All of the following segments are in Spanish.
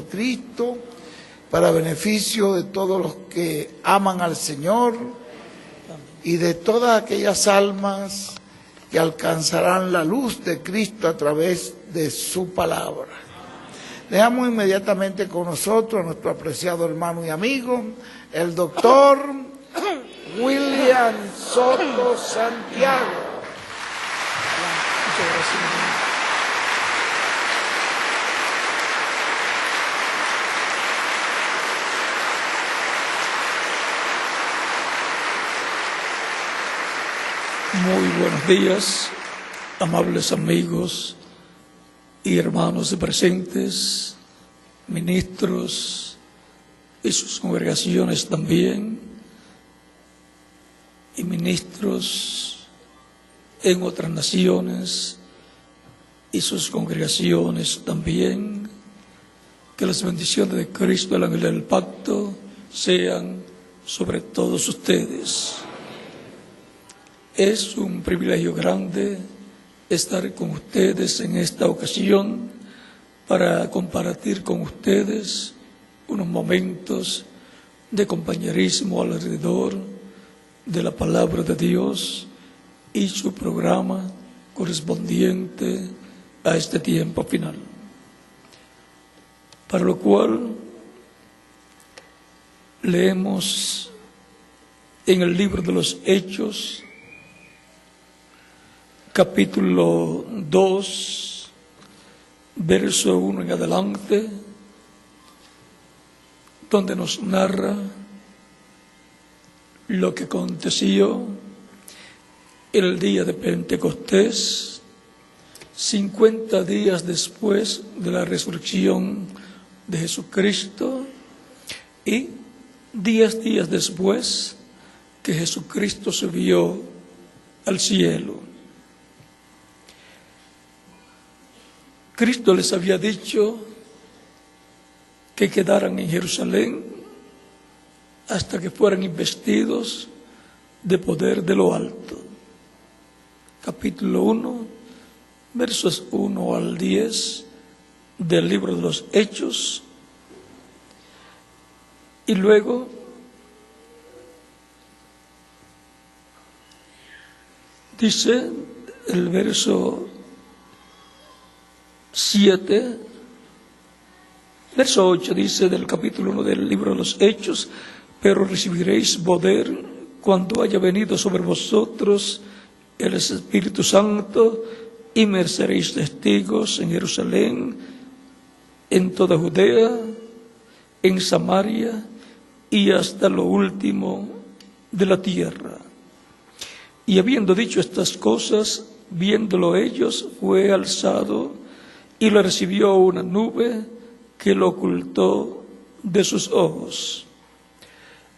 Cristo, para beneficio de todos los que aman al Señor y de todas aquellas almas que alcanzarán la luz de Cristo a través de su palabra. Dejamos inmediatamente con nosotros a nuestro apreciado hermano y amigo, el doctor William Soto Santiago. Muchas gracias. Muy buenos días, amables amigos y hermanos presentes, ministros y sus congregaciones también, y ministros en otras naciones y sus congregaciones también. Que las bendiciones de Cristo, el ángel del pacto, sean sobre todos ustedes. Es un privilegio grande estar con ustedes en esta ocasión para compartir con ustedes unos momentos de compañerismo alrededor de la palabra de Dios y su programa correspondiente a este tiempo final. Para lo cual leemos en el libro de los Hechos, capítulo 2, verso 1 en adelante, donde nos narra lo que aconteció en el día de Pentecostés, 50 días después de la resurrección de Jesucristo y 10 días después que Jesucristo subió al cielo. Cristo les había dicho que quedaran en Jerusalén hasta que fueran investidos de poder de lo alto. Capítulo 1, versos 1 al 10 del libro de los Hechos. Y luego dice el verso 7, verso 8 dice del capítulo 1 del libro de los Hechos: pero recibiréis poder cuando haya venido sobre vosotros el Espíritu Santo, y me seréis testigos en Jerusalén, en toda Judea, en Samaria y hasta lo último de la tierra. Y habiendo dicho estas cosas, viéndolo ellos, fue alzado y lo recibió una nube que lo ocultó de sus ojos.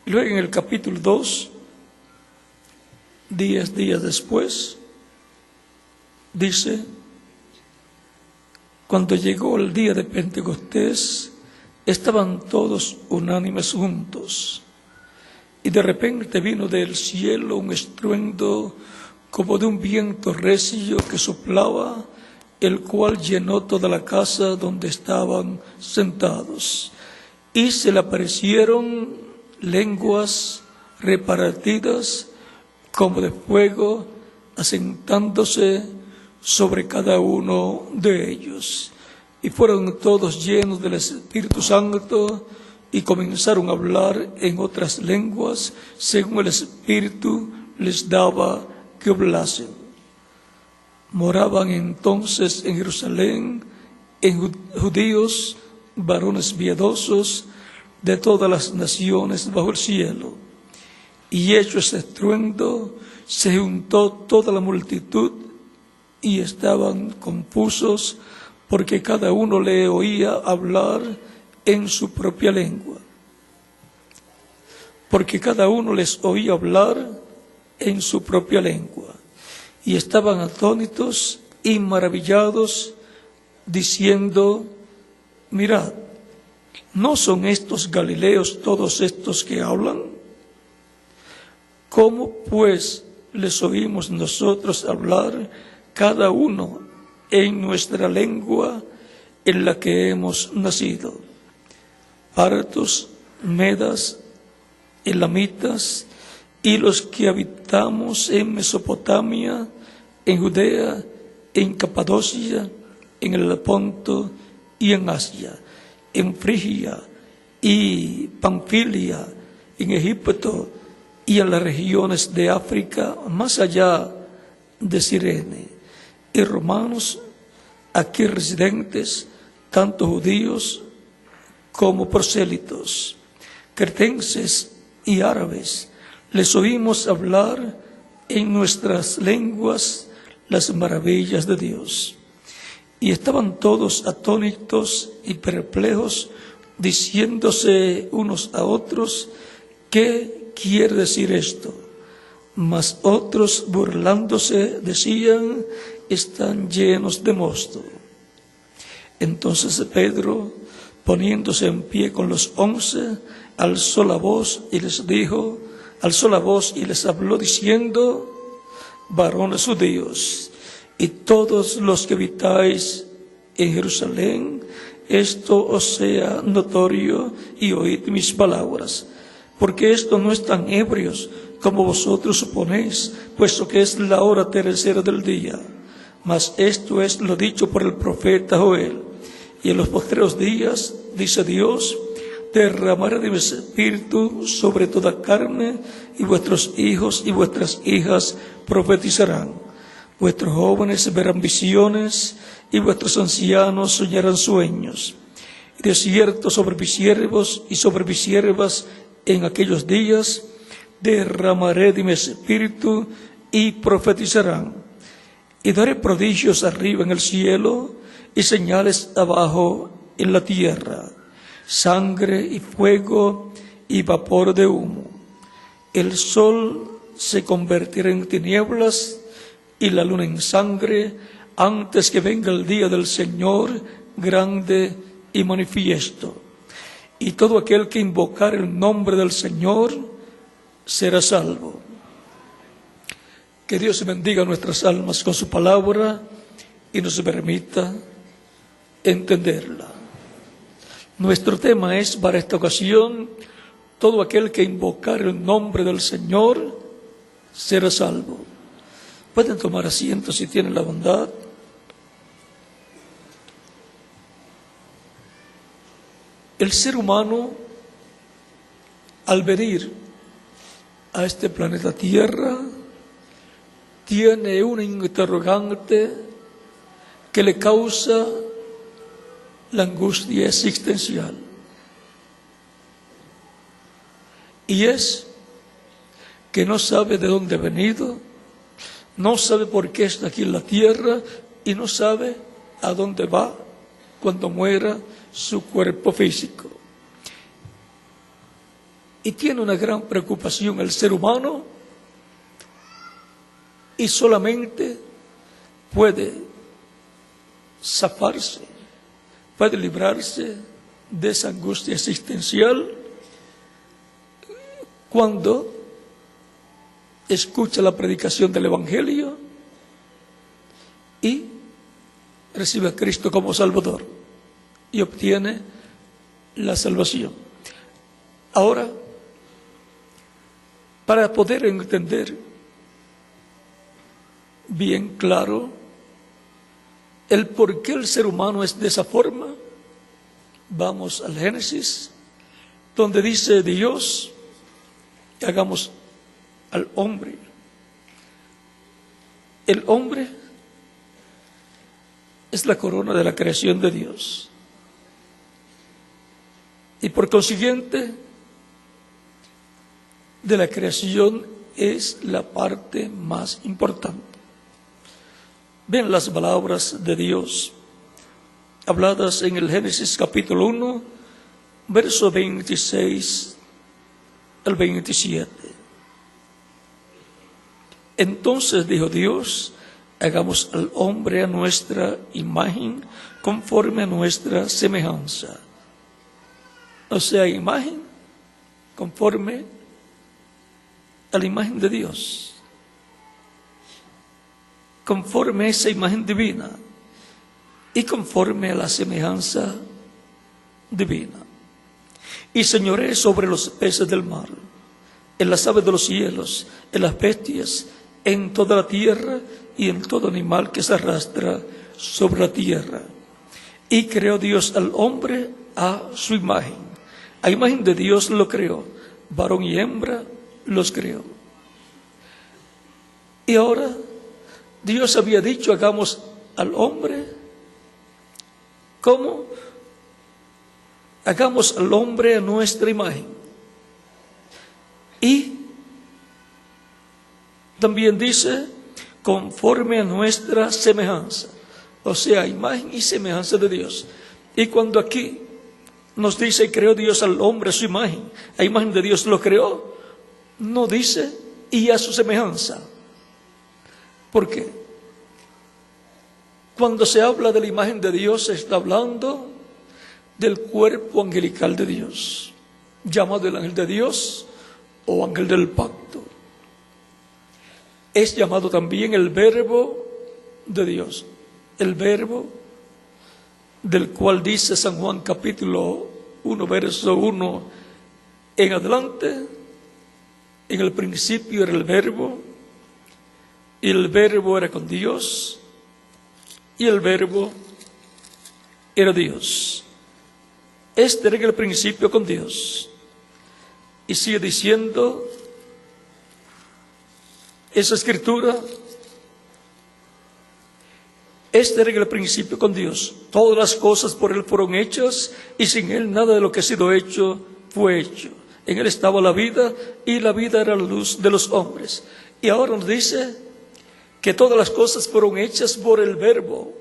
Luego en el capítulo 2, 10 días después, dice: cuando llegó el día de Pentecostés, estaban todos unánimes juntos, y de repente vino del cielo un estruendo como de un viento recio que soplaba, el cual llenó toda la casa donde estaban sentados. Y se le aparecieron lenguas repartidas como de fuego, asentándose sobre cada uno de ellos. Y fueron todos llenos del Espíritu Santo y comenzaron a hablar en otras lenguas, según el Espíritu les daba que hablasen. Moraban entonces en Jerusalén judíos, varones piadosos de todas las naciones bajo el cielo. Y hecho ese estruendo, se juntó toda la multitud y estaban confusos, porque cada uno le oía hablar en su propia lengua. Porque cada uno les oía hablar en su propia lengua. Y estaban atónitos y maravillados, diciendo: mirad, ¿no son estos galileos todos estos que hablan? ¿Cómo pues les oímos nosotros hablar cada uno en nuestra lengua en la que hemos nacido? partos, medas, elamitas, y los que habitamos en Mesopotamia, en Judea, en Capadocia, en el Ponto y en Asia, en Frigia y Panfilia, en Egipto y en las regiones de África, más allá de Cirene, y romanos aquí residentes, tanto judíos como prosélitos, cretenses y árabes, les oímos hablar en nuestras lenguas las maravillas de Dios. Y estaban todos atónitos y perplejos, diciéndose unos a otros, ¿qué quiere decir esto? Mas otros, burlándose, decían, están llenos de mosto. Entonces Pedro, poniéndose en pie con los 11, alzó la voz y les habló diciendo, varones judíos, y todos los que habitáis en Jerusalén, esto os sea notorio y oíd mis palabras, porque esto no están ebrios como vosotros suponéis, puesto que es la hora tercera del día, mas esto es lo dicho por el profeta Joel. Y en los postreros días, dice Dios, derramaré de mi espíritu sobre toda carne, y vuestros hijos y vuestras hijas profetizarán. Vuestros jóvenes verán visiones, y vuestros ancianos soñarán sueños. Y de cierto sobre mis siervos y sobre mis siervas en aquellos días derramaré de mi espíritu y profetizarán. Y daré prodigios arriba en el cielo y señales abajo en la tierra, sangre y fuego y vapor de humo. El sol se convertirá en tinieblas y la luna en sangre antes que venga el día del Señor grande y manifiesto. Y todo aquel que invocar el nombre del Señor será salvo. Que Dios bendiga nuestras almas con su palabra y nos permita entenderla. Nuestro tema es para esta ocasión, todo aquel que invocar el nombre del Señor será salvo. Pueden tomar asiento si tienen la bondad. El ser humano, al venir a este planeta Tierra, tiene una interrogante que le causa la angustia existencial. Y es que no sabe de dónde ha venido, no sabe por qué está aquí en la tierra y no sabe a dónde va cuando muera su cuerpo físico. Y tiene una gran preocupación el ser humano y solamente puede zafarse, puede librarse de esa angustia existencial cuando escucha la predicación del Evangelio y recibe a Cristo como Salvador y obtiene la salvación. Ahora, para poder entender bien claro el por qué el ser humano es de esa forma, vamos al Génesis, donde dice Dios que hagamos al hombre. El hombre es la corona de la creación de Dios. Y por consiguiente, de la creación es la parte más importante. Ven las palabras de Dios, habladas en el Génesis capítulo 1, verso 26 al 27. Entonces dijo Dios, hagamos al hombre a nuestra imagen, conforme a nuestra semejanza. O sea, imagen conforme a la imagen de Dios, conforme a esa imagen divina y conforme a la semejanza divina. y señoree sobre los peces del mar, en las aves de los cielos, en las bestias, en toda la tierra y en todo animal que se arrastra sobre la tierra. Y creó Dios al hombre a su imagen. A imagen de Dios lo creó, varón y hembra los creó. Y ahora Dios había dicho, hagamos al hombre, ¿cómo? Hagamos al hombre a nuestra imagen. Y también dice, conforme a nuestra semejanza. O sea, imagen y semejanza de Dios. Y cuando aquí nos dice, creó Dios al hombre a su imagen, a imagen de Dios lo creó, no dice, y a su semejanza. ¿Por qué? Cuando se habla de la imagen de Dios, se está hablando del cuerpo angelical de Dios, llamado el ángel de Dios o ángel del pacto. Es llamado también el verbo de Dios, el verbo del cual dice San Juan capítulo 1, verso 1 en adelante, en el principio era el verbo, y el verbo era con Dios, y el verbo era Dios. Este era en el principio con Dios. Y sigue diciendo esa escritura, este era en el principio con Dios. Todas las cosas por Él fueron hechas, y sin Él nada de lo que ha sido hecho fue hecho. En Él estaba la vida, y la vida era la luz de los hombres. Y ahora nos dice que todas las cosas fueron hechas por el verbo,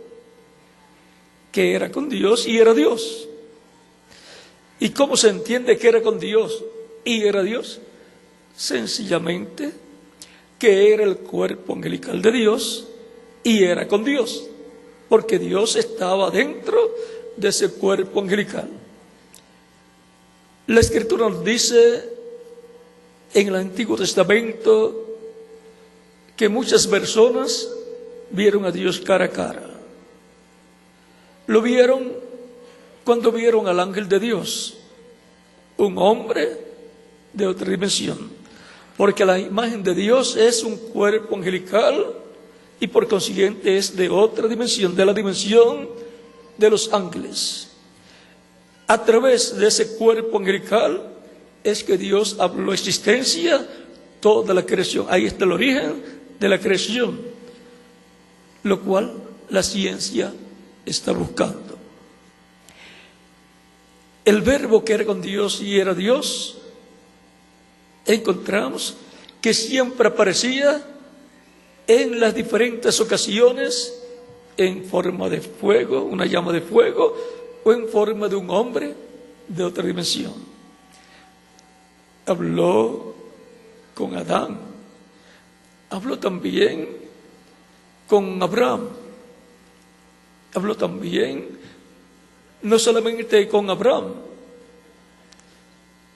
que era con Dios y era Dios. ¿Y cómo se entiende que era con Dios y era Dios? Sencillamente que era el cuerpo angelical de Dios y era con Dios, porque Dios estaba dentro de ese cuerpo angelical. La Escritura nos dice en el Antiguo Testamento que muchas personas vieron a Dios cara a cara. Lo vieron cuando vieron al ángel de Dios, un hombre de otra dimensión, porque la imagen de Dios es un cuerpo angelical y por consiguiente es de otra dimensión, de la dimensión de los ángeles. A través de ese cuerpo angelical es que Dios habló existencia toda la creación. Ahí está el origen de la creación, lo cual la ciencia está buscando. El verbo que era con Dios y era Dios, encontramos que siempre aparecía en las diferentes ocasiones en forma de fuego, una llama de fuego, o en forma de un hombre de otra dimensión. Habló con Adán, habló también con Abraham, habló también no solamente con Abraham,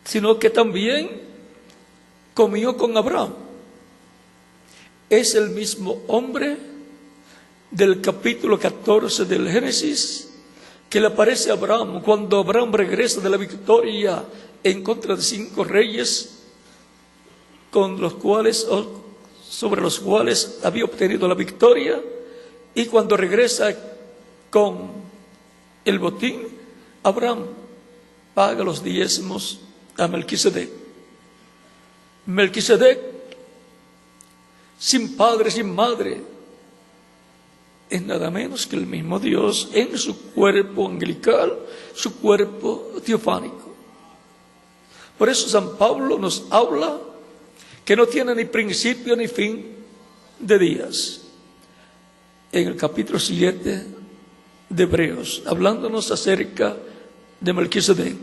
sino que también comió con Abraham. Es el mismo hombre del capítulo 14 del Génesis que le aparece a Abraham cuando Abraham regresa de la victoria en contra de 5 reyes sobre los cuales había obtenido la victoria, y cuando regresa con el botín, Abraham paga los diezmos a Melquisedec. Melquisedec, sin padre, sin madre, es nada menos que el mismo Dios en su cuerpo angelical, su cuerpo teofánico. Por eso San Pablo nos habla que no tiene ni principio ni fin de días. En el capítulo 7 de Hebreos, hablándonos acerca de Melquisedec,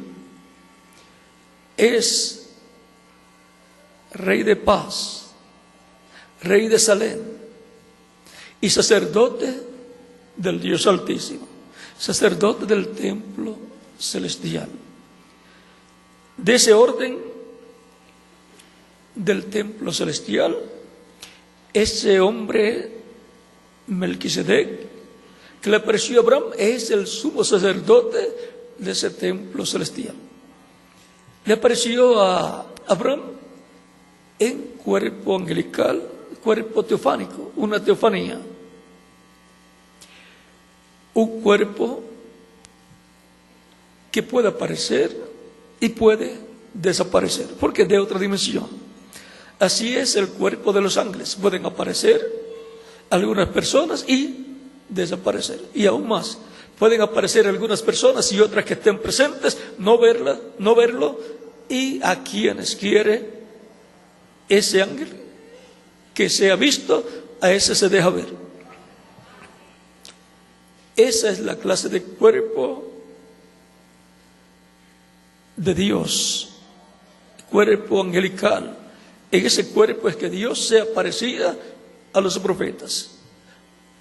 es rey de paz, rey de Salem y sacerdote del Dios Altísimo, sacerdote del templo celestial. De ese orden del templo celestial, ese hombre Melquisedec que le apareció a Abraham es el sumo sacerdote de ese templo celestial. le apareció a Abraham en cuerpo angelical, cuerpo teofánico, una teofanía. Un cuerpo que puede aparecer y puede desaparecer, porque es de otra dimensión. Así es el cuerpo de los ángeles. Pueden aparecer algunas personas y desaparecer. Y aún más, pueden aparecer algunas personas y otras que estén presentes, no verlo, y a quienes quiere ese ángel que sea visto, a ese se deja ver. Esa es la clase de cuerpo de Dios, cuerpo angelical. En ese cuerpo es que Dios se aparecía a los profetas.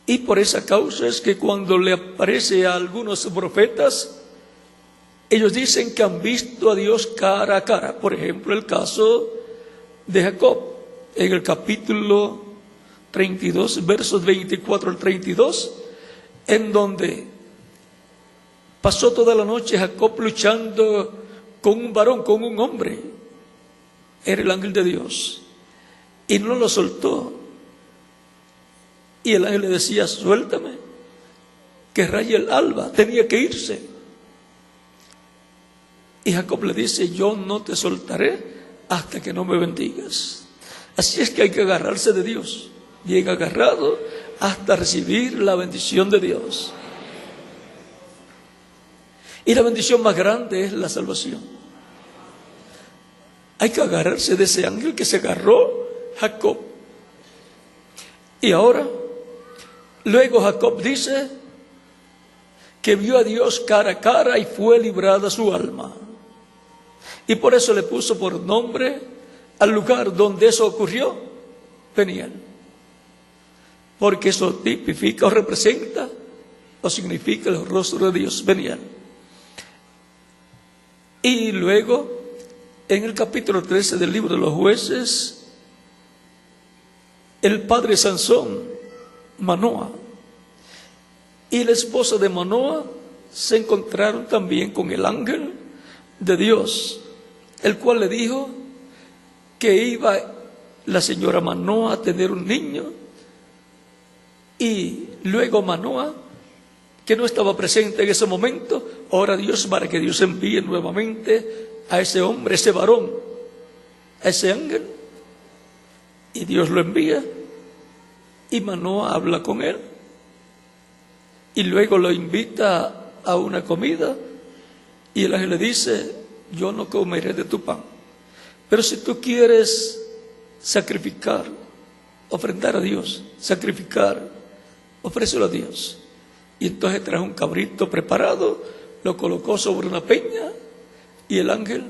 Y por esa causa es que cuando le aparece a algunos profetas, ellos dicen que han visto a Dios cara a cara. Por ejemplo, el caso de Jacob, en el capítulo 32, versos 24 al 32, en donde pasó toda la noche Jacob luchando con un varón, con un hombre. Era el ángel de Dios y no lo soltó. Y el ángel le decía: suéltame, que raye el alba. Tenía que irse. Y Jacob le dice: yo no te soltaré hasta que no me bendigas. Así es que hay que agarrarse de Dios, bien agarrado hasta recibir la bendición de Dios. Y la bendición más grande es la salvación. Hay que agarrarse de ese ángel que se agarró Jacob. Y ahora, luego Jacob dice que vio a Dios cara a cara y fue librada su alma. Y por eso le puso por nombre al lugar donde eso ocurrió, Peniel. Porque eso tipifica o representa o significa el rostro de Dios, Peniel. Y luego, en el capítulo 13 del libro de los Jueces, el padre Sansón, Manoa, y la esposa de Manoa se encontraron también con el ángel de Dios, el cual le dijo que iba la señora Manoa a tener un niño, y luego Manoa, que no estaba presente en ese momento, ora a Dios para que Dios envíe nuevamente a ese hombre, ese varón, a ese ángel. Y Dios lo envía y Manoa habla con él y luego lo invita a una comida y el ángel le dice: yo no comeré de tu pan, pero si tú quieres sacrificar, ofrendar a Dios, sacrificar, ofrécelo a Dios. Y entonces trajo un cabrito preparado, lo colocó sobre una peña y el ángel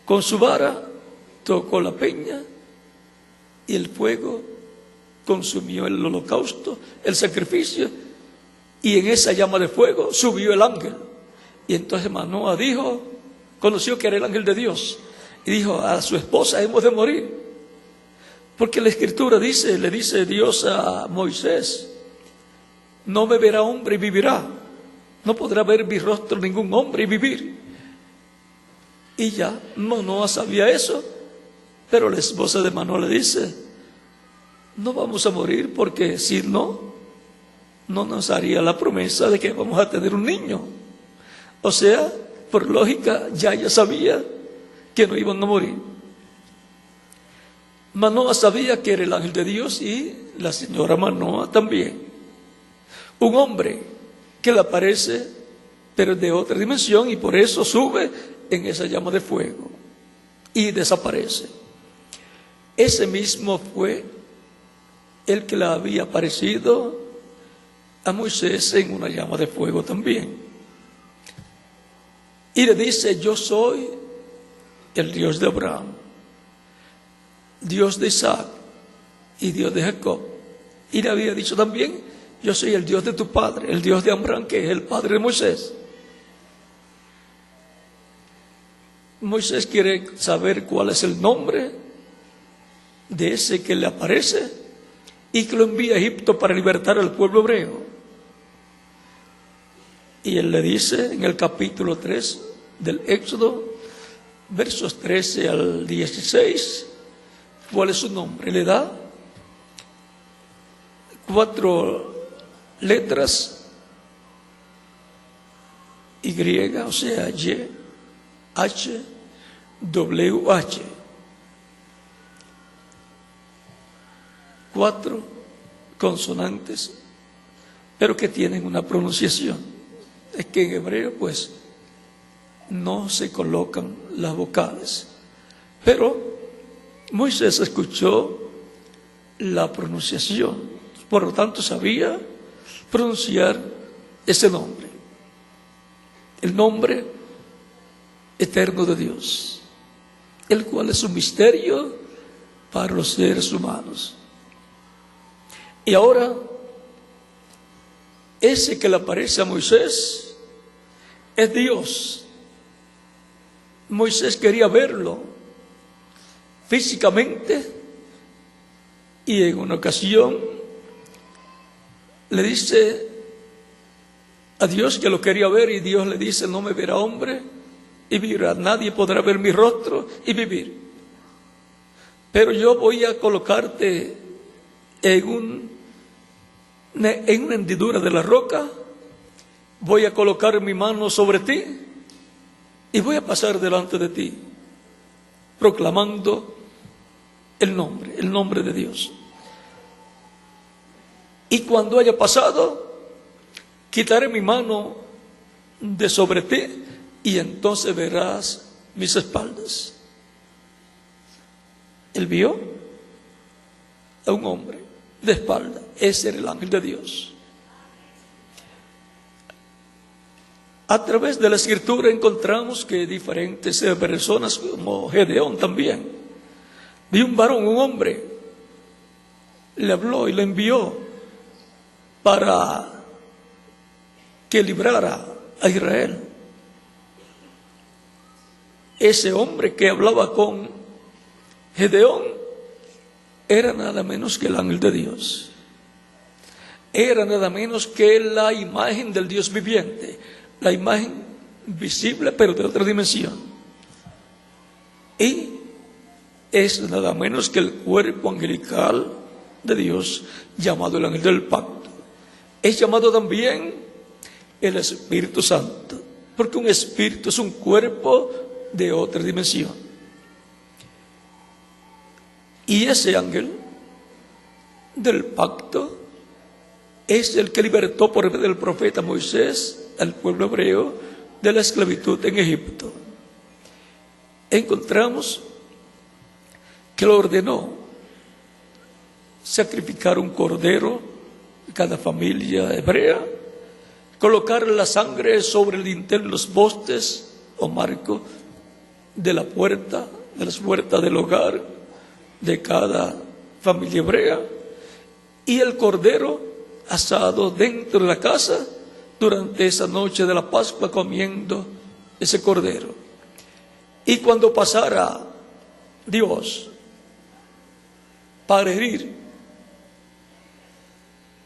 con su vara tocó la peña y el fuego consumió el holocausto, el sacrificio, y en esa llama de fuego subió el ángel. Y entonces Manoa dijo, conoció que era el ángel de Dios, y dijo a su esposa: hemos de morir, porque la escritura dice, le dice Dios a Moisés: no me verá hombre y vivirá, no podrá ver mi rostro ningún hombre y vivir. Y ya Manoa sabía eso, pero la esposa de Manoa le dice: no vamos a morir, porque si no nos haría la promesa de que vamos a tener un niño. O sea, por lógica, ya ella sabía que no iban a morir. Manoa sabía que era el ángel de Dios y la señora Manoa también. Un hombre que le aparece, pero de otra dimensión, y por eso sube en esa llama de fuego y desaparece. Ese mismo fue el que le había aparecido a Moisés en una llama de fuego también. Y le dice: yo soy el Dios de Abraham, Dios de Isaac y Dios de Jacob. Y le había dicho también: yo soy el Dios de tu padre, el Dios de Abraham, que es el padre de Moisés. Moisés quiere saber cuál es el nombre de ese que le aparece y que lo envía a Egipto para libertar al pueblo hebreo. Y él le dice en el capítulo 3 del Éxodo, versos 13 al 16, ¿cuál es su nombre? Le da 4 letras, Y, o sea, Y, H, W, H. 4 consonantes, pero que tienen una pronunciación. Es que en hebreo, pues, no se colocan las vocales. Pero Moisés escuchó la pronunciación, por lo tanto sabía pronunciar ese nombre, el nombre eterno de Dios, el cual es un misterio para los seres humanos. Y ahora, ese que le aparece a Moisés es Dios. Moisés quería verlo físicamente y en una ocasión le dice a Dios que lo quería ver, y Dios le dice: no me verá hombre y vivirá, nadie podrá ver mi rostro y vivir, pero yo voy a colocarte en una hendidura de la roca, voy a colocar mi mano sobre ti y voy a pasar delante de ti, proclamando el nombre de Dios. Y cuando haya pasado, quitaré mi mano de sobre ti y entonces verás mis espaldas. Él vio a un hombre de espalda. Ese era el ángel de Dios. A través de la escritura encontramos que diferentes personas, como Gedeón también, vio un varón, un hombre, le habló y le envió para que librara a Israel. Ese hombre que hablaba con Gedeón era nada menos que el ángel de Dios. Era nada menos que la imagen del Dios viviente, la imagen visible pero de otra dimensión. Y es nada menos que el cuerpo angelical de Dios, llamado el ángel del pacto. Es llamado también el Espíritu Santo, porque un espíritu es un cuerpo de otra dimensión. Y ese ángel del pacto es el que libertó por medio del profeta Moisés al pueblo hebreo de la esclavitud en Egipto. Encontramos que lo ordenó sacrificar un cordero de cada familia hebrea, colocar la sangre sobre el dintel de los postes o marco de la puerta, de las puertas del hogar de cada familia hebrea, y el cordero asado dentro de la casa durante esa noche de la Pascua, comiendo ese cordero. Y cuando pasara Dios para herir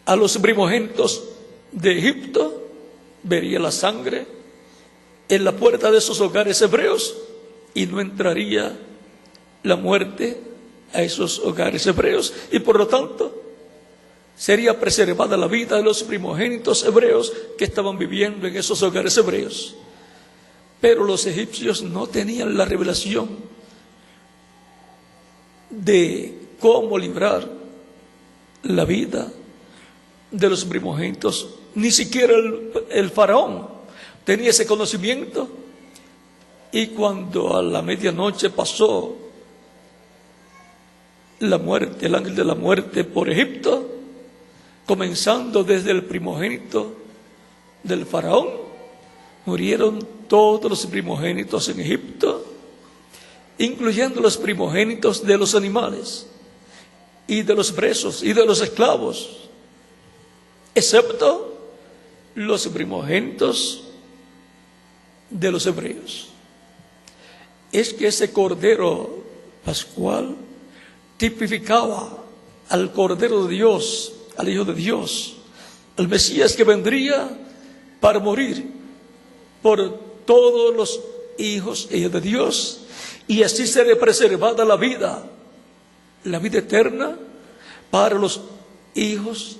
a los primogénitos de Egipto, vería la sangre en la puerta de esos hogares hebreos y no entraría la muerte a esos hogares hebreos, y por lo tanto sería preservada la vida de los primogénitos hebreos que estaban viviendo en esos hogares hebreos. Pero los egipcios no tenían la revelación de cómo librar la vida de los primogénitos. Ni siquiera el faraón tenía ese conocimiento. Y cuando a la medianoche pasó la muerte, el ángel de la muerte por Egipto, comenzando desde el primogénito del faraón, murieron todos los primogénitos en Egipto, incluyendo los primogénitos de los animales y de los presos y de los esclavos, excepto los primogénitos de los hebreos. Es que ese cordero pascual tipificaba al Cordero de Dios, al Hijo de Dios, al Mesías que vendría para morir por todos los hijos e hijas de Dios, y así será preservada la vida eterna para los hijos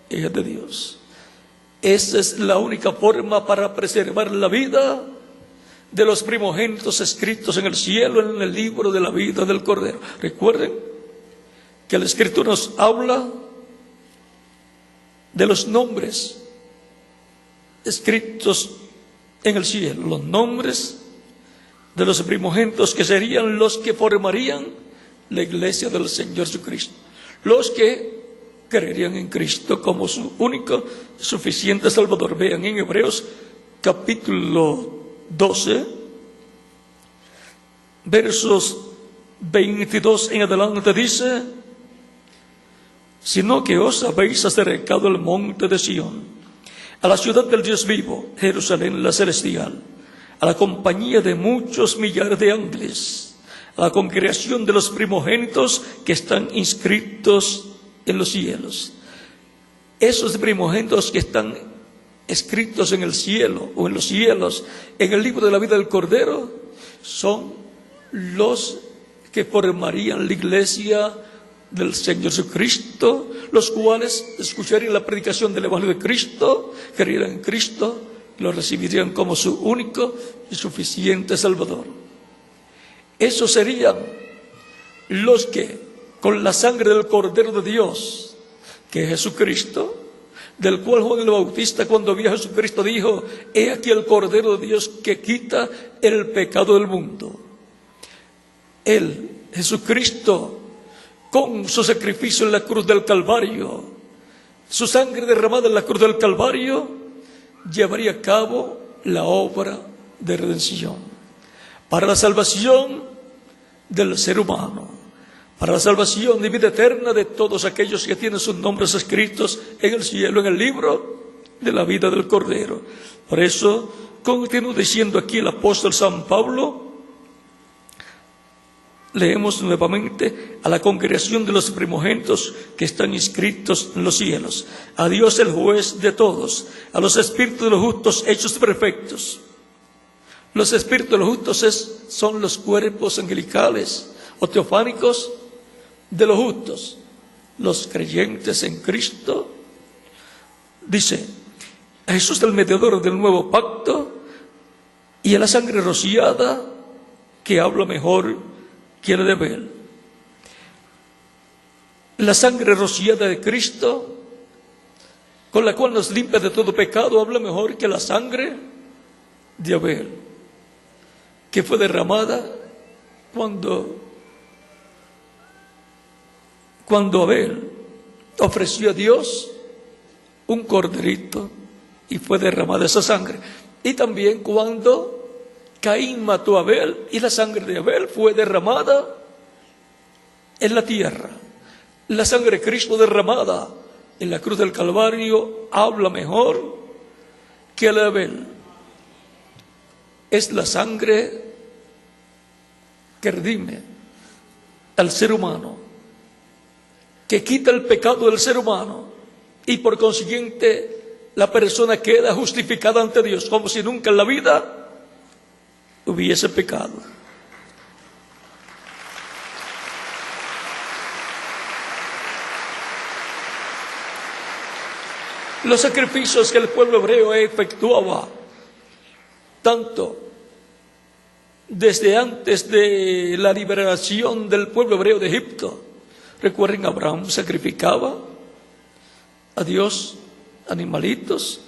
e hijas de Dios. Esa es la única forma para preservar la vida de los primogénitos escritos en el cielo, en el libro de la vida del Cordero. Recuerden que la Escritura nos habla de los nombres escritos en el cielo, los nombres de los primogénitos que serían los que formarían la iglesia del Señor Jesucristo, los que creerían en Cristo como su único suficiente Salvador. Vean en Hebreos capítulo 12, versos 22 en adelante, dice: sino que os habéis acercado al monte de Sión, a la ciudad del Dios vivo, Jerusalén la celestial, a la compañía de muchos millares de ángeles, a la congregación de los primogénitos que están inscritos en los cielos. Esos primogénitos que están escritos en el cielo o en los cielos, en el libro de la vida del Cordero, son los que formarían la iglesia del Señor Jesucristo, los cuales escucharían la predicación del Evangelio de Cristo, creerían en Cristo, lo recibirían como su único y suficiente Salvador. Esos serían los que, con la sangre del Cordero de Dios, que es Jesucristo, del cual Juan el Bautista, cuando vio a Jesucristo, dijo: he aquí el Cordero de Dios que quita el pecado del mundo. Él, Jesucristo, con su sacrificio en la cruz del Calvario, su sangre derramada en la cruz del Calvario, llevaría a cabo la obra de redención para la salvación del ser humano, para la salvación de vida eterna de todos aquellos que tienen sus nombres escritos en el cielo, en el libro de la vida del Cordero. Por eso continúa diciendo aquí el apóstol San Pablo. Leemos nuevamente: a la congregación de los primogénitos que están inscritos en los cielos, a Dios el juez de todos, a los espíritus de los justos hechos perfectos. Los espíritus de los justos son los cuerpos angelicales o teofánicos de los justos, los creyentes en Cristo. Dice: a Jesús el mediador del nuevo pacto, y a la sangre rociada que habla mejor que la de Abel. La sangre rociada de Cristo, con la cual nos limpia de todo pecado, habla mejor que la sangre de Abel, que fue derramada cuando Abel ofreció a Dios un corderito y fue derramada esa sangre. Y también cuando Caín mató a Abel y la sangre de Abel fue derramada en la tierra. La sangre de Cristo derramada en la cruz del Calvario habla mejor que la de Abel. Es la sangre que redime al ser humano, que quita el pecado del ser humano, y por consiguiente la persona queda justificada ante Dios como si nunca en la vida hubiese pecado. Los sacrificios que el pueblo hebreo efectuaba, tanto desde antes de la liberación del pueblo hebreo de Egipto. Recuerden, Abraham sacrificaba a Dios animalitos,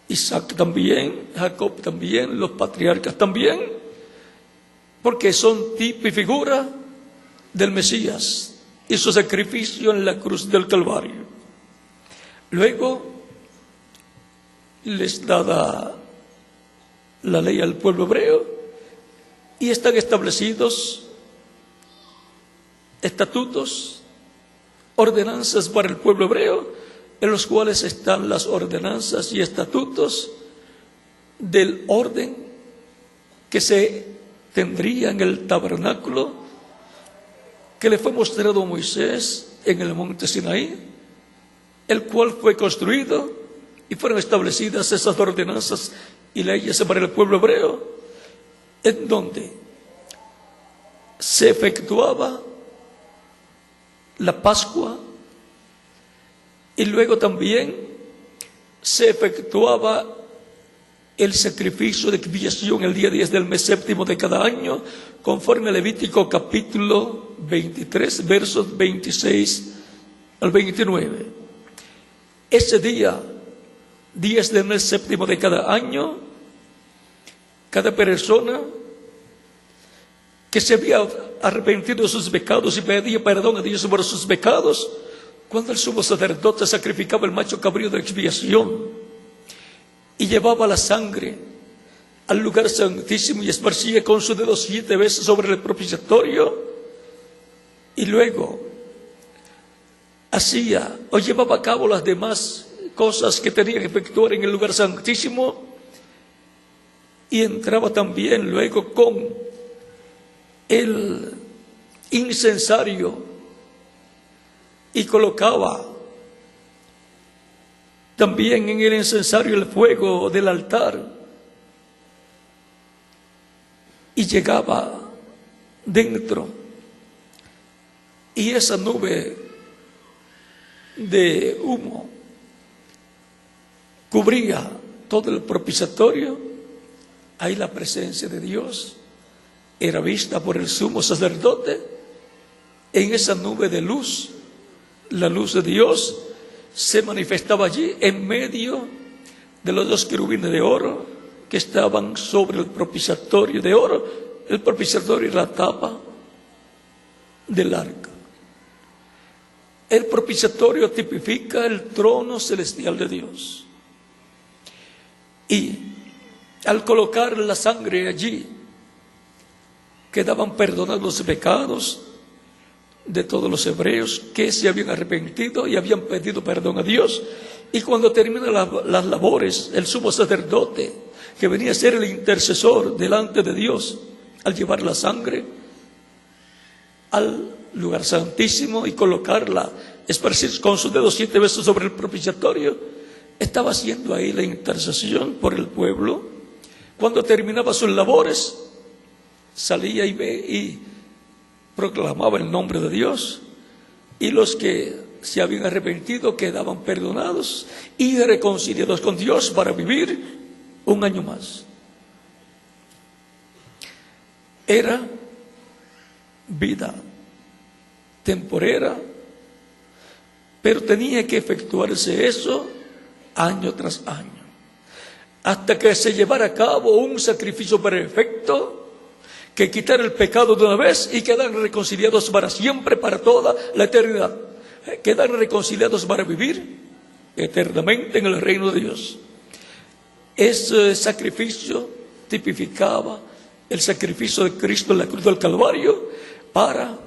Isaac también, Jacob también, los patriarcas también, porque son tipo y figura del Mesías y su sacrificio en la cruz del Calvario. Luego les dada la ley al pueblo hebreo y están establecidos estatutos, ordenanzas para el pueblo hebreo, en los cuales están las ordenanzas y estatutos del orden que se tendría en el tabernáculo que le fue mostrado a Moisés en el monte Sinaí, el cual fue construido y fueron establecidas esas ordenanzas y leyes para el pueblo hebreo, en donde se efectuaba la Pascua y luego también se efectuaba el sacrificio de expiación el día 10 del mes séptimo de cada año, conforme a Levítico capítulo 23, versos 26 al 29. Ese día, 10 del mes séptimo de cada año, cada persona que se había arrepentido de sus pecados y pedía perdón a Dios por sus pecados, cuando el sumo sacerdote sacrificaba el macho cabrío de expiación y llevaba la sangre al lugar santísimo y esparcía con su dedo 7 veces sobre el propiciatorio, y luego hacía o llevaba a cabo las demás cosas que tenía que efectuar en el lugar santísimo, y entraba también luego con el incensario y colocaba también en el incensario el fuego del altar, y llegaba dentro, y esa nube de humo cubría todo el propiciatorio. Ahí la presencia de Dios era vista por el sumo sacerdote. En esa nube de luz, la luz de Dios se manifestaba allí en medio de los dos querubines de oro que estaban sobre el propiciatorio de oro. El propiciatorio era la tapa del arca. El propiciatorio tipifica el trono celestial de Dios. Y al colocar la sangre allí, quedaban perdonados los pecados de todos los hebreos que se habían arrepentido y habían pedido perdón a Dios. Y cuando terminan las labores, el sumo sacerdote, que venía a ser el intercesor delante de Dios, al llevar la sangre al lugar santísimo y colocarla, esparcir con sus dedos 7 veces sobre el propiciatorio, estaba haciendo ahí la intercesión por el pueblo. Cuando terminaba sus labores, salía y proclamaba el nombre de Dios, y los que se habían arrepentido quedaban perdonados y reconciliados con Dios para vivir un año más. Era vida temporera, pero tenía que efectuarse eso año tras año, hasta que se llevara a cabo un sacrificio perfecto que quitara el pecado de una vez y quedaran reconciliados para siempre, para toda la eternidad. Quedaran reconciliados para vivir eternamente en el reino de Dios. Ese sacrificio tipificaba el sacrificio de Cristo en la cruz del Calvario, para,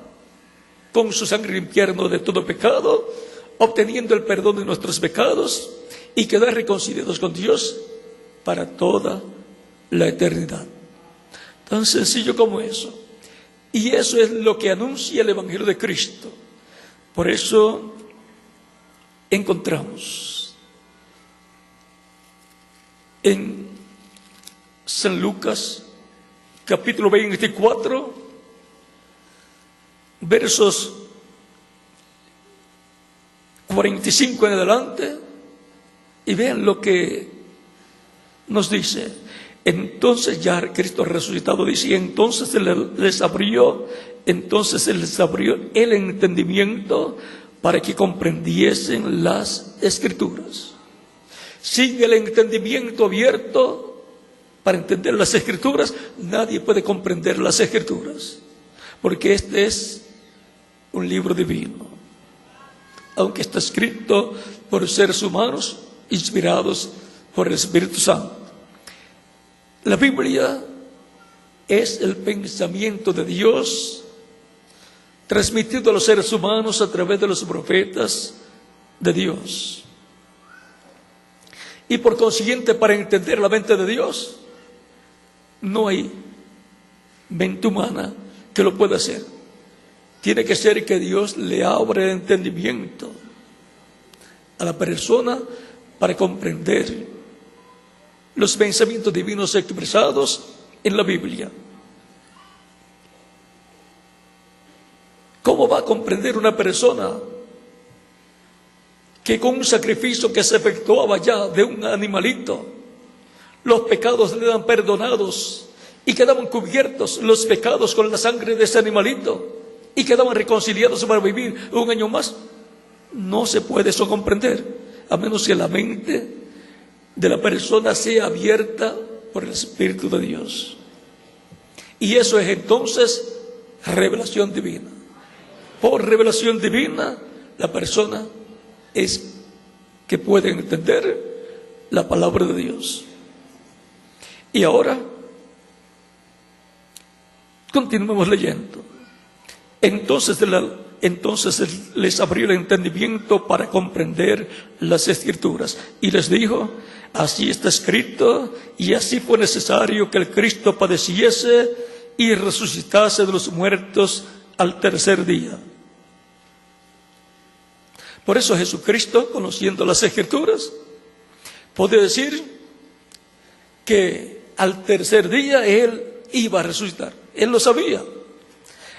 con su sangre, limpiarnos de todo pecado, obteniendo el perdón de nuestros pecados y quedar reconciliados con Dios para toda la eternidad. Tan sencillo como eso. Y eso es lo que anuncia el Evangelio de Cristo. Por eso encontramos en San Lucas capítulo 24, versos 45 en adelante, y vean lo que nos dice. Entonces ya Cristo resucitado dice, entonces les abrió el entendimiento para que comprendiesen las Escrituras. Sin el entendimiento abierto para entender las Escrituras, nadie puede comprender las Escrituras, porque este es un libro divino, aunque está escrito por seres humanos inspirados por el Espíritu Santo. La Biblia es el pensamiento de Dios transmitido a los seres humanos a través de los profetas de Dios. Y por consiguiente, para entender la mente de Dios, no hay mente humana que lo pueda hacer. Tiene que ser que Dios le abra el entendimiento a la persona para comprender los pensamientos divinos expresados en la Biblia. ¿Cómo va a comprender una persona que con un sacrificio que se efectuaba ya de un animalito, los pecados le eran perdonados y quedaban cubiertos los pecados con la sangre de ese animalito y quedaban reconciliados para vivir un año más? No se puede eso comprender, a menos que la mente de la persona sea abierta por el Espíritu de Dios. Y eso es entonces revelación divina. Por revelación divina, la persona es que puede entender la palabra de Dios. Y ahora, continuemos leyendo. Entonces les abrió el entendimiento para comprender las Escrituras. Y les dijo: así está escrito, y así fue necesario que el Cristo padeciese y resucitase de los muertos al tercer día. Por eso Jesucristo, conociendo las Escrituras, puede decir que al tercer día Él iba a resucitar. Él lo sabía.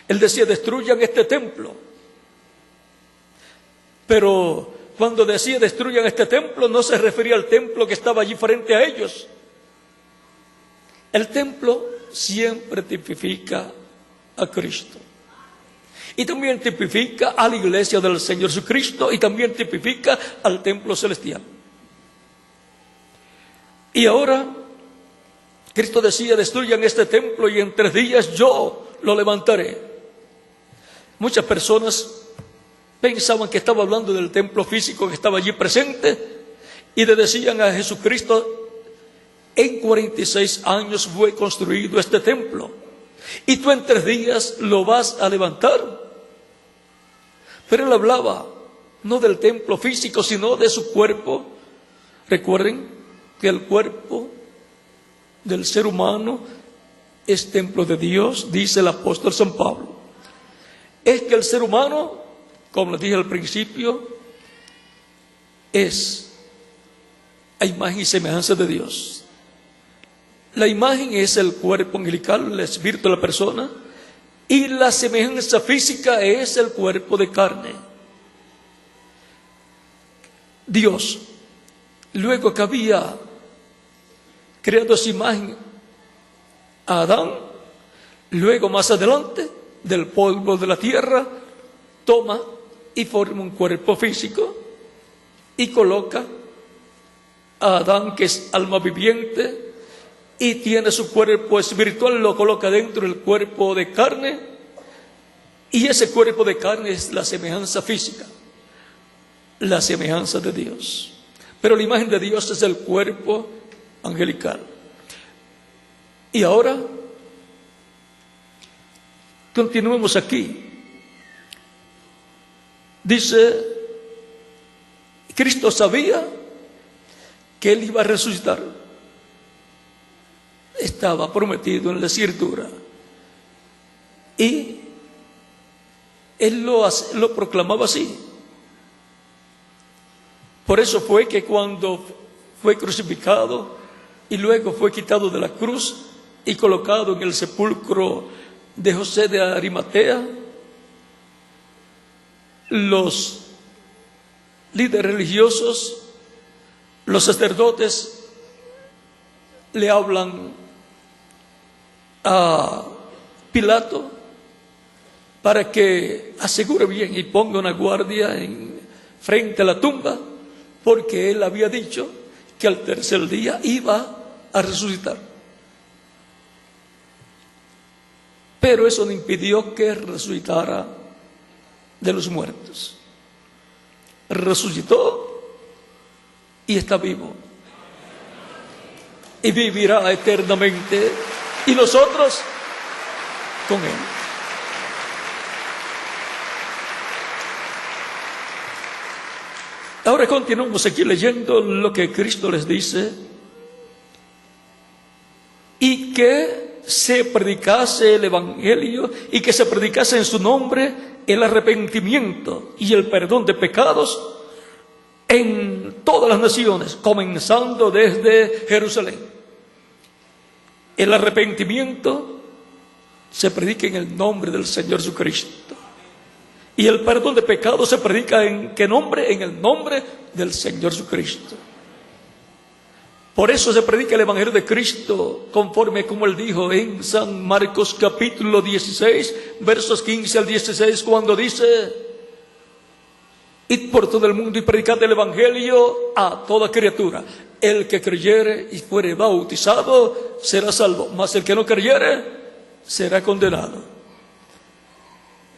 Él decía: destruyan este templo. Pero cuando decía destruyan este templo, no se refería al templo que estaba allí frente a ellos. El templo siempre tipifica a Cristo. Y también tipifica a la iglesia del Señor Jesucristo, y también tipifica al templo celestial. Y ahora Cristo decía: destruyan este templo y en 3 días yo lo levantaré. Muchas personas pensaban que estaba hablando del templo físico que estaba allí presente, y le decían a Jesucristo: en 46 años fue construido este templo, y tú en 3 días lo vas a levantar. Pero él hablaba no del templo físico, sino de su cuerpo. Recuerden que el cuerpo del ser humano es templo de Dios, dice el apóstol San Pablo. Es que el ser humano, como les dije al principio, es a imagen y semejanza de Dios. La imagen es el cuerpo angelical, el espíritu de la persona, y la semejanza física es el cuerpo de carne. Dios, luego que había creado esa imagen a Adán, luego más adelante, del polvo de la tierra, toma y forma un cuerpo físico y coloca a Adán, que es alma viviente, y tiene su cuerpo espiritual, lo coloca dentro del cuerpo de carne, y ese cuerpo de carne es la semejanza física, la semejanza de Dios. Pero la imagen de Dios es el cuerpo angelical. Y ahora continuemos aquí. Dice, Cristo sabía que Él iba a resucitar. Estaba prometido en la Escritura. Y Él lo proclamaba así. Por eso fue que cuando fue crucificado y luego fue quitado de la cruz y colocado en el sepulcro de José de Arimatea, los líderes religiosos, los sacerdotes, le hablan a Pilato para que asegure bien y ponga una guardia frente a la tumba, porque él había dicho que al tercer día iba a resucitar. Pero eso no impidió que resucitara de los muertos. Resucitó y está vivo. Y vivirá eternamente, y nosotros con Él. Ahora continuamos aquí leyendo lo que Cristo les dice: y que se predicase el Evangelio, y que se predicase en su nombre el arrepentimiento y el perdón de pecados en todas las naciones, comenzando desde Jerusalén. El arrepentimiento se predica en el nombre del Señor Jesucristo. Y el perdón de pecados se predica ¿en qué nombre? En el nombre del Señor Jesucristo. Por eso se predica el Evangelio de Cristo, conforme como Él dijo en San Marcos capítulo 16, versos 15 al 16, cuando dice: id por todo el mundo y predicad el Evangelio a toda criatura. El que creyere y fuere bautizado será salvo, mas el que no creyere será condenado.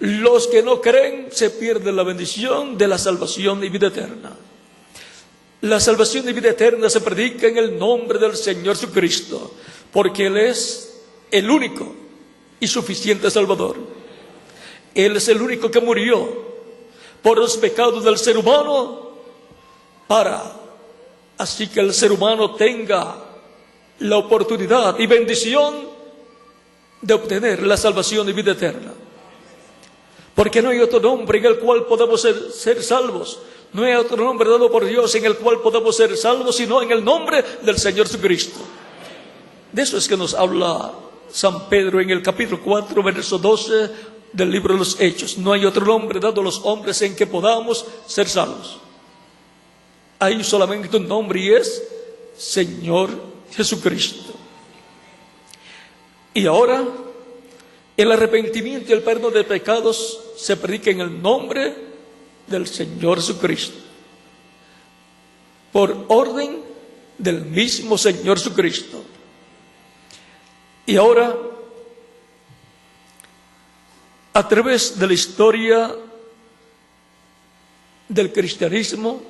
Los que no creen se pierden la bendición de la salvación y vida eterna. La salvación y vida eterna se predica en el nombre del Señor Jesucristo, porque Él es el único y suficiente Salvador. Él es el único que murió por los pecados del ser humano, así que el ser humano tenga la oportunidad y bendición de obtener la salvación y vida eterna. Porque no hay otro nombre en el cual podamos ser salvos. No hay otro nombre dado por Dios en el cual podamos ser salvos, sino en el nombre del Señor Jesucristo. De eso es que nos habla San Pedro en el capítulo 4, verso 12 del libro de los Hechos. No hay otro nombre dado a los hombres en que podamos ser salvos. Hay solamente un nombre y es Señor Jesucristo. Y ahora el arrepentimiento y el perdón de pecados se predica en el nombre del Señor Jesucristo, por orden del mismo Señor Jesucristo. Y ahora, a través de la historia del cristianismo,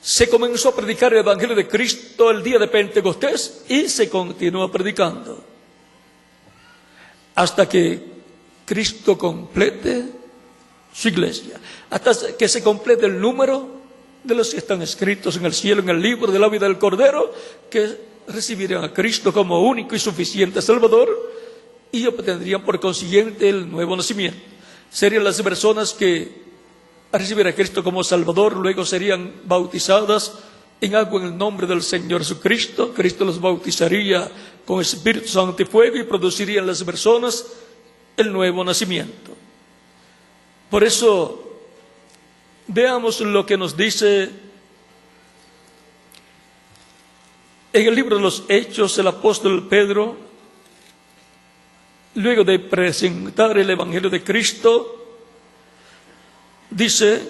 se comenzó a predicar el Evangelio de Cristo el día de Pentecostés y se continúa predicando hasta que Cristo complete su iglesia, hasta que se complete el número de los que están escritos en el cielo, en el libro de la vida del Cordero, que recibirán a Cristo como único y suficiente Salvador y obtendrían por consiguiente el nuevo nacimiento. Serían las personas que al recibir a Cristo como Salvador luego serían bautizadas en agua en el nombre del Señor Jesucristo. Cristo los bautizaría con Espíritu Santo y fuego y producirían en las personas el nuevo nacimiento. Por eso, veamos lo que nos dice en el libro de los Hechos el apóstol Pedro, luego de presentar el Evangelio de Cristo. Dice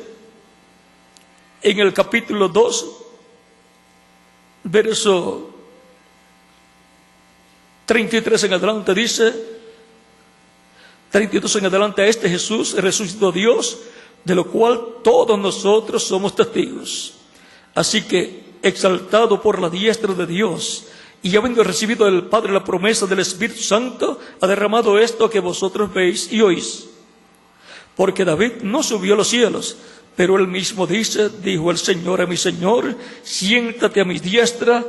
en el capítulo 2, verso 33 en adelante, dice 32 en adelante: a este Jesús resucitó Dios, de lo cual todos nosotros somos testigos. Así que, exaltado por la diestra de Dios, y habiendo recibido del Padre la promesa del Espíritu Santo, ha derramado esto que vosotros veis y oís. Porque David no subió a los cielos, pero él mismo dice: dijo el Señor a mi Señor, siéntate a mi diestra,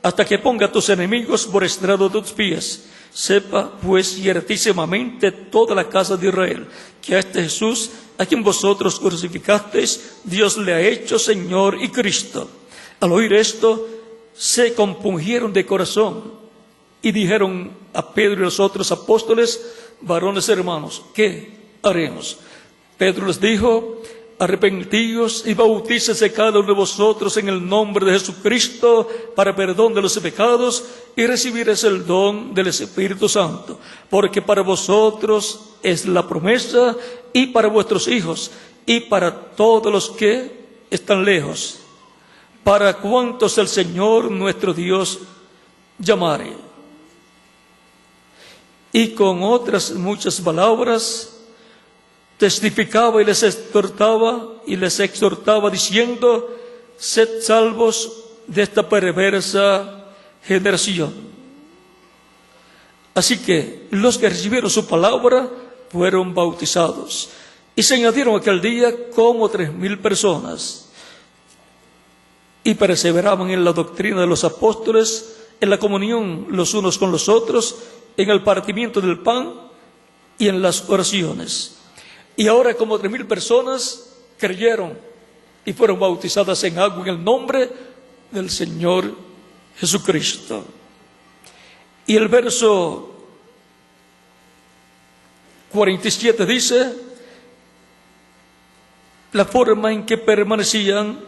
hasta que ponga a tus enemigos por estrado de tus pies. Sepa pues ciertísimamente toda la casa de Israel, que a este Jesús, a quien vosotros crucificasteis, Dios le ha hecho Señor y Cristo. Al oír esto, se compungieron de corazón y dijeron a Pedro y los otros apóstoles: varones hermanos, ¿qué haremos? Pedro les dijo: arrepentíos y bautícese cada uno de vosotros en el nombre de Jesucristo para perdón de los pecados y recibiréis el don del Espíritu Santo, porque para vosotros es la promesa y para vuestros hijos y para todos los que están lejos, para cuantos el Señor nuestro Dios llamare. Y con otras muchas palabras testificaba y les exhortaba diciendo: sed salvos de esta perversa generación. Así que los que recibieron su palabra fueron bautizados, y se añadieron aquel día como 3,000 personas, y perseveraban en la doctrina de los apóstoles, en la comunión los unos con los otros, en el partimiento del pan y en las oraciones. Y ahora como 3,000 personas creyeron y fueron bautizadas en agua en el nombre del Señor Jesucristo. Y el verso 47 dice: la forma en que permanecían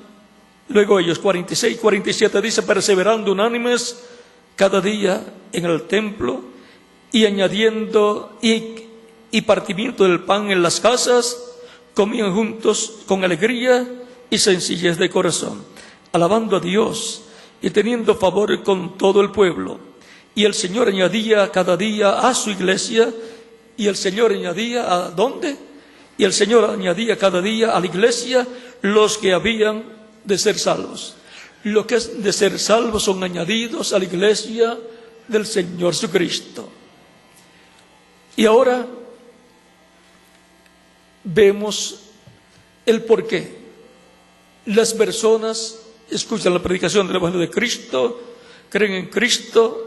luego ellos. 46, 47 dice: perseverando unánimes cada día en el templo y añadiendo y partimiento del pan en las casas, comían juntos con alegría y sencillez de corazón, alabando a Dios y teniendo favor con todo el pueblo. Y el Señor añadía cada día a su iglesia. ¿Y el Señor añadía a dónde? Y el Señor añadía cada día a la iglesia los que habían de ser salvos. Los que es de ser salvos son añadidos a la iglesia del Señor Jesucristo. Y ahora vemos el porqué. Las personas escuchan la predicación del Evangelio de Cristo, creen en Cristo,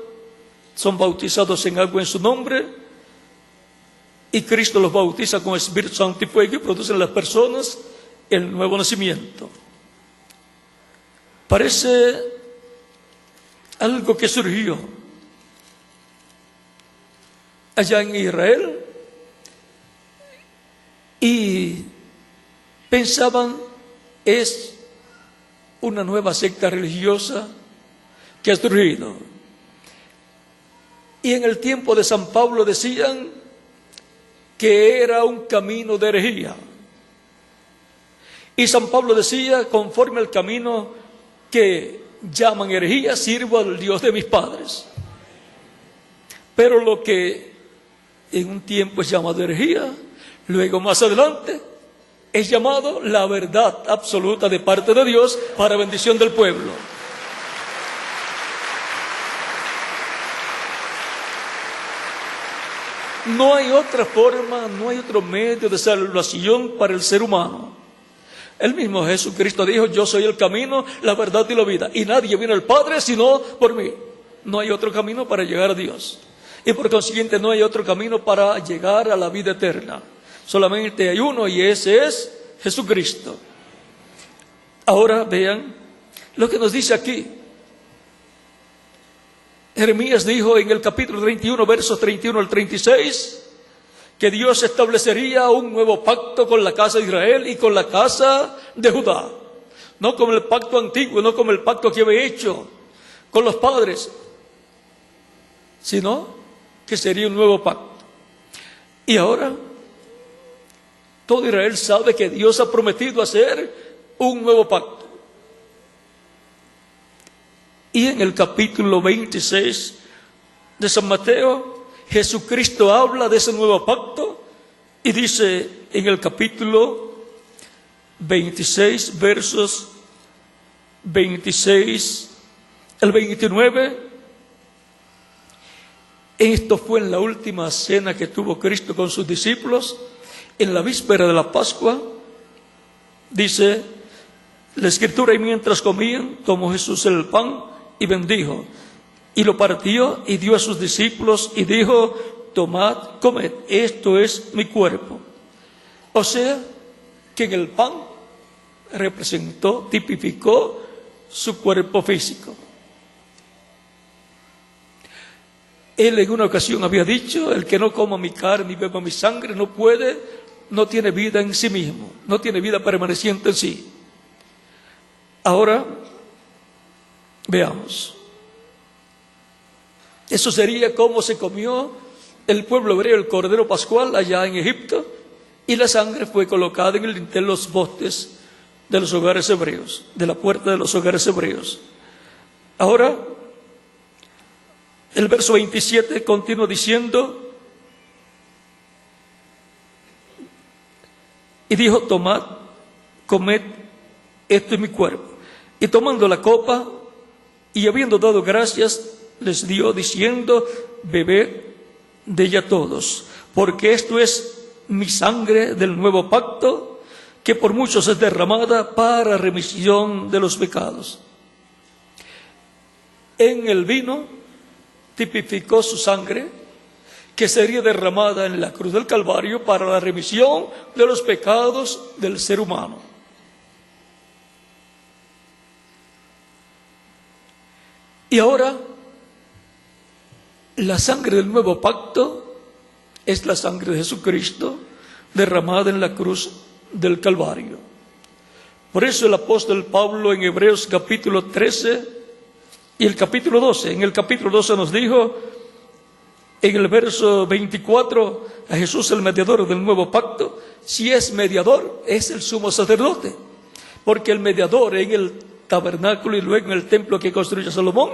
son bautizados en agua en su nombre, y Cristo los bautiza con Espíritu Santo y fuego, y producen en las personas el nuevo nacimiento. Parece algo que surgió allá en Israel, y pensaban, es una nueva secta religiosa que ha surgido. Y en el tiempo de San Pablo decían que era un camino de herejía. Y San Pablo decía: conforme al camino que llaman herejía, sirvo al Dios de mis padres. Pero lo que en un tiempo es llamado herejía, luego más adelante es llamado la verdad absoluta de parte de Dios para bendición del pueblo. No hay otra forma, no hay otro medio de salvación para el ser humano. El mismo Jesucristo dijo: yo soy el camino, la verdad y la vida, y nadie viene al Padre sino por mí. No hay otro camino para llegar a Dios, y por consiguiente no hay otro camino para llegar a la vida eterna. Solamente hay uno, y ese es Jesucristo. Ahora vean lo que nos dice aquí. Jeremías dijo en el capítulo 31, versos 31 al 36, que Dios establecería un nuevo pacto con la casa de Israel y con la casa de Judá. No como el pacto antiguo, no como el pacto que había hecho con los padres, sino que sería un nuevo pacto. Y ahora todo Israel sabe que Dios ha prometido hacer un nuevo pacto. Y en el capítulo 26 de San Mateo, Jesucristo habla de ese nuevo pacto y dice en el capítulo 26, versos 26 al 29, esto fue en la última cena que tuvo Cristo con sus discípulos, en la víspera de la Pascua. Dice la Escritura: y mientras comían, tomó Jesús el pan y bendijo, y lo partió y dio a sus discípulos y dijo: tomad, comed, esto es mi cuerpo. O sea, que en el pan representó, tipificó su cuerpo físico. Él en una ocasión había dicho: el que no coma mi carne y beba mi sangre no tiene vida en sí mismo, no tiene vida permaneciente en sí. Ahora veamos. Eso sería como se comió el pueblo hebreo el cordero pascual allá en Egipto, y la sangre fue colocada en el dintel de los postes de los hogares hebreos, de la puerta de los hogares hebreos. Ahora, el verso 27 continúa diciendo: y dijo: tomad, comed, esto es mi cuerpo. Y tomando la copa, y habiendo dado gracias, les dio, diciendo: bebed de ella todos, porque esto es mi sangre del nuevo pacto, que por muchos es derramada para remisión de los pecados. En el vino tipificó su sangre, que sería derramada en la cruz del Calvario para la remisión de los pecados del ser humano. Y ahora, la sangre del nuevo pacto es la sangre de Jesucristo derramada en la cruz del Calvario. Por eso el apóstol Pablo en Hebreos capítulo 13 y el capítulo 12, en el capítulo 12 nos dijo, en el verso 24, a Jesús el mediador del nuevo pacto, si es mediador, es el sumo sacerdote, porque el mediador en el tabernáculo y luego en el templo que construyó Salomón,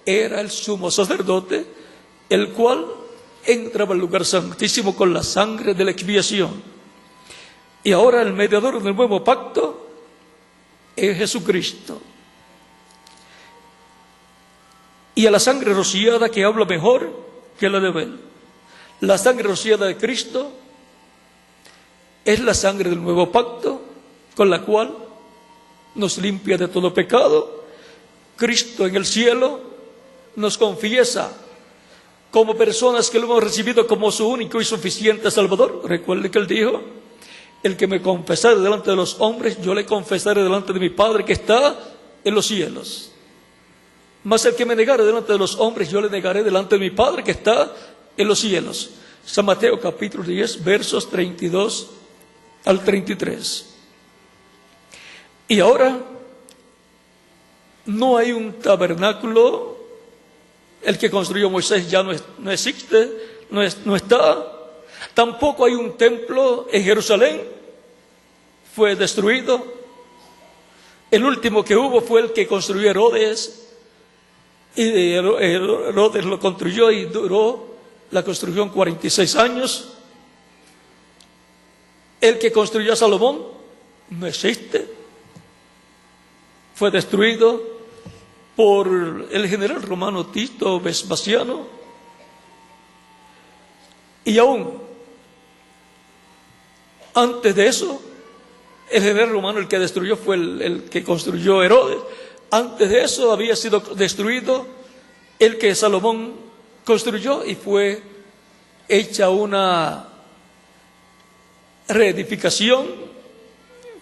era el sumo sacerdote, el cual entraba al lugar santísimo con la sangre de la expiación. Y ahora el mediador del nuevo pacto es Jesucristo. Y a la sangre rociada, que habla mejor que la de Abel. La sangre rociada de Cristo es la sangre del nuevo pacto, con la cual nos limpia de todo pecado. Cristo en el cielo nos confiesa como personas que lo hemos recibido como su único y suficiente Salvador. Recuerde que Él dijo, el que me confesare delante de los hombres, yo le confesaré delante de mi Padre que está en los cielos. Mas el que me negare delante de los hombres, yo le negaré delante de mi Padre que está en los cielos. San Mateo capítulo 10, versos 32 al 33. Y ahora no hay un tabernáculo, el que construyó Moisés ya no existe, no está. Tampoco hay un templo en Jerusalén, fue destruido. El último que hubo fue el que construyó Herodes, y Herodes lo construyó y duró la construcción 46 años. El que construyó a Salomón no existe, fue destruido por el general romano Tito Vespasiano. Y aún antes de eso, el general romano, el que destruyó, fue el que construyó Herodes. Antes de eso había sido destruido el que Salomón construyó y fue hecha una reedificación,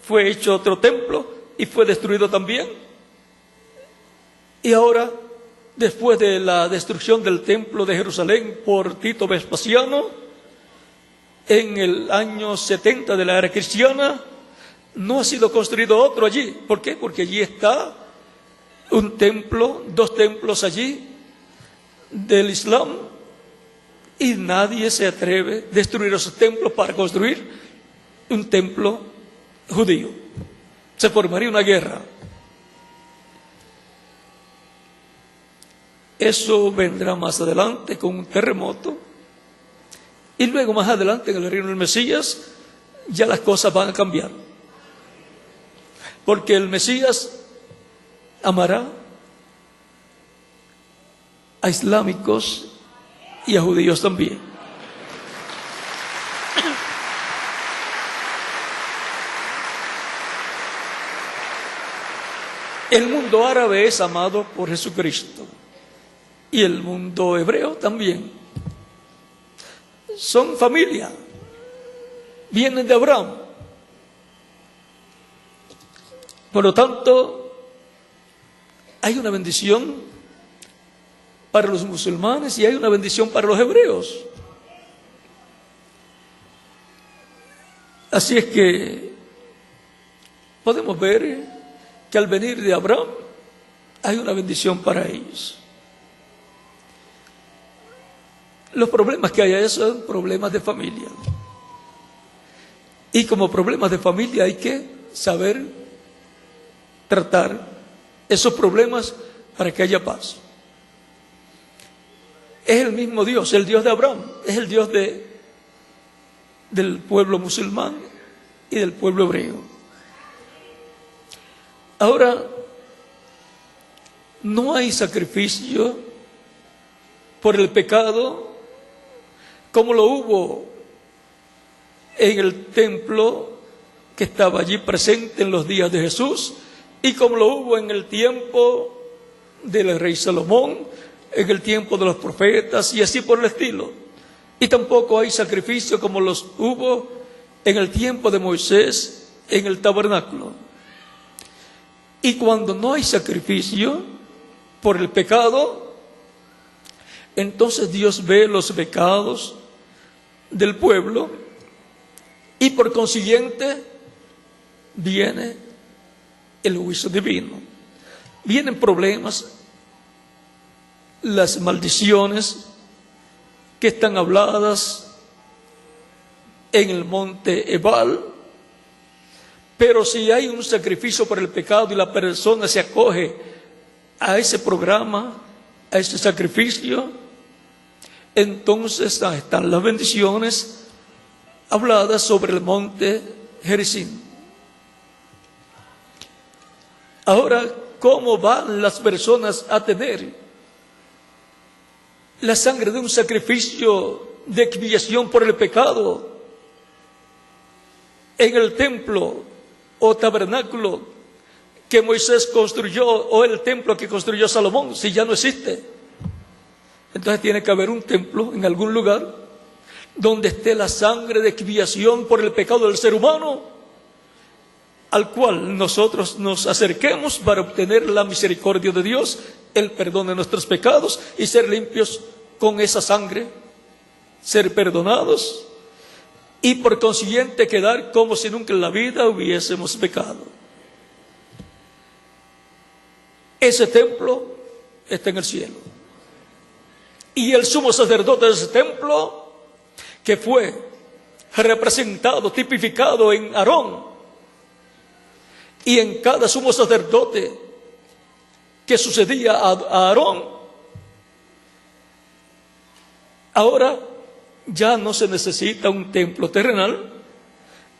fue hecho otro templo y fue destruido también. Y ahora, después de la destrucción del templo de Jerusalén por Tito Vespasiano, en el año 70 de la era cristiana, no ha sido construido otro allí. ¿Por qué? Porque allí está un templo, 2 templos allí del Islam, y nadie se atreve a destruir esos templos para construir un templo judío. Se formaría una guerra. Eso vendrá más adelante con un terremoto, y luego más adelante en el reino del Mesías ya las cosas van a cambiar, porque el Mesías amará a islámicos y a judíos también. El mundo árabe es amado por Jesucristo y el mundo hebreo también. Son familia, vienen de Abraham. Por lo tanto, hay una bendición para los musulmanes y hay una bendición para los hebreos. Así es que podemos ver que al venir de Abraham hay una bendición para ellos. Los problemas que hay ahí son problemas de familia. Y como problemas de familia hay que saber tratar esos problemas para que haya paz. Es el mismo Dios, el Dios de Abraham, es el Dios del pueblo musulmán y del pueblo hebreo. Ahora, no hay sacrificio por el pecado como lo hubo en el templo que estaba allí presente en los días de Jesús, y como lo hubo en el tiempo del rey Salomón, en el tiempo de los profetas y así por el estilo. Y tampoco hay sacrificio como los hubo en el tiempo de Moisés en el tabernáculo. Y cuando no hay sacrificio por el pecado, entonces Dios ve los pecados del pueblo y por consiguiente viene el juicio divino. Vienen problemas, las maldiciones que están habladas en el monte Ebal. Pero si hay un sacrificio por el pecado y la persona se acoge a ese programa, a ese sacrificio, entonces están las bendiciones habladas sobre el monte Gerizim. Ahora, ¿cómo van las personas a tener la sangre de un sacrificio de expiación por el pecado en el templo o tabernáculo que Moisés construyó, o el templo que construyó Salomón, si ya no existe? Entonces tiene que haber un templo en algún lugar donde esté la sangre de expiación por el pecado del ser humano, al cual nosotros nos acerquemos para obtener la misericordia de Dios, el perdón de nuestros pecados y ser limpios con esa sangre, ser perdonados y por consiguiente quedar como si nunca en la vida hubiésemos pecado. Ese templo está en el cielo. Y el sumo sacerdote de ese templo, que fue representado, tipificado en Aarón, y en cada sumo sacerdote que sucedía a Aarón, ahora ya no se necesita un templo terrenal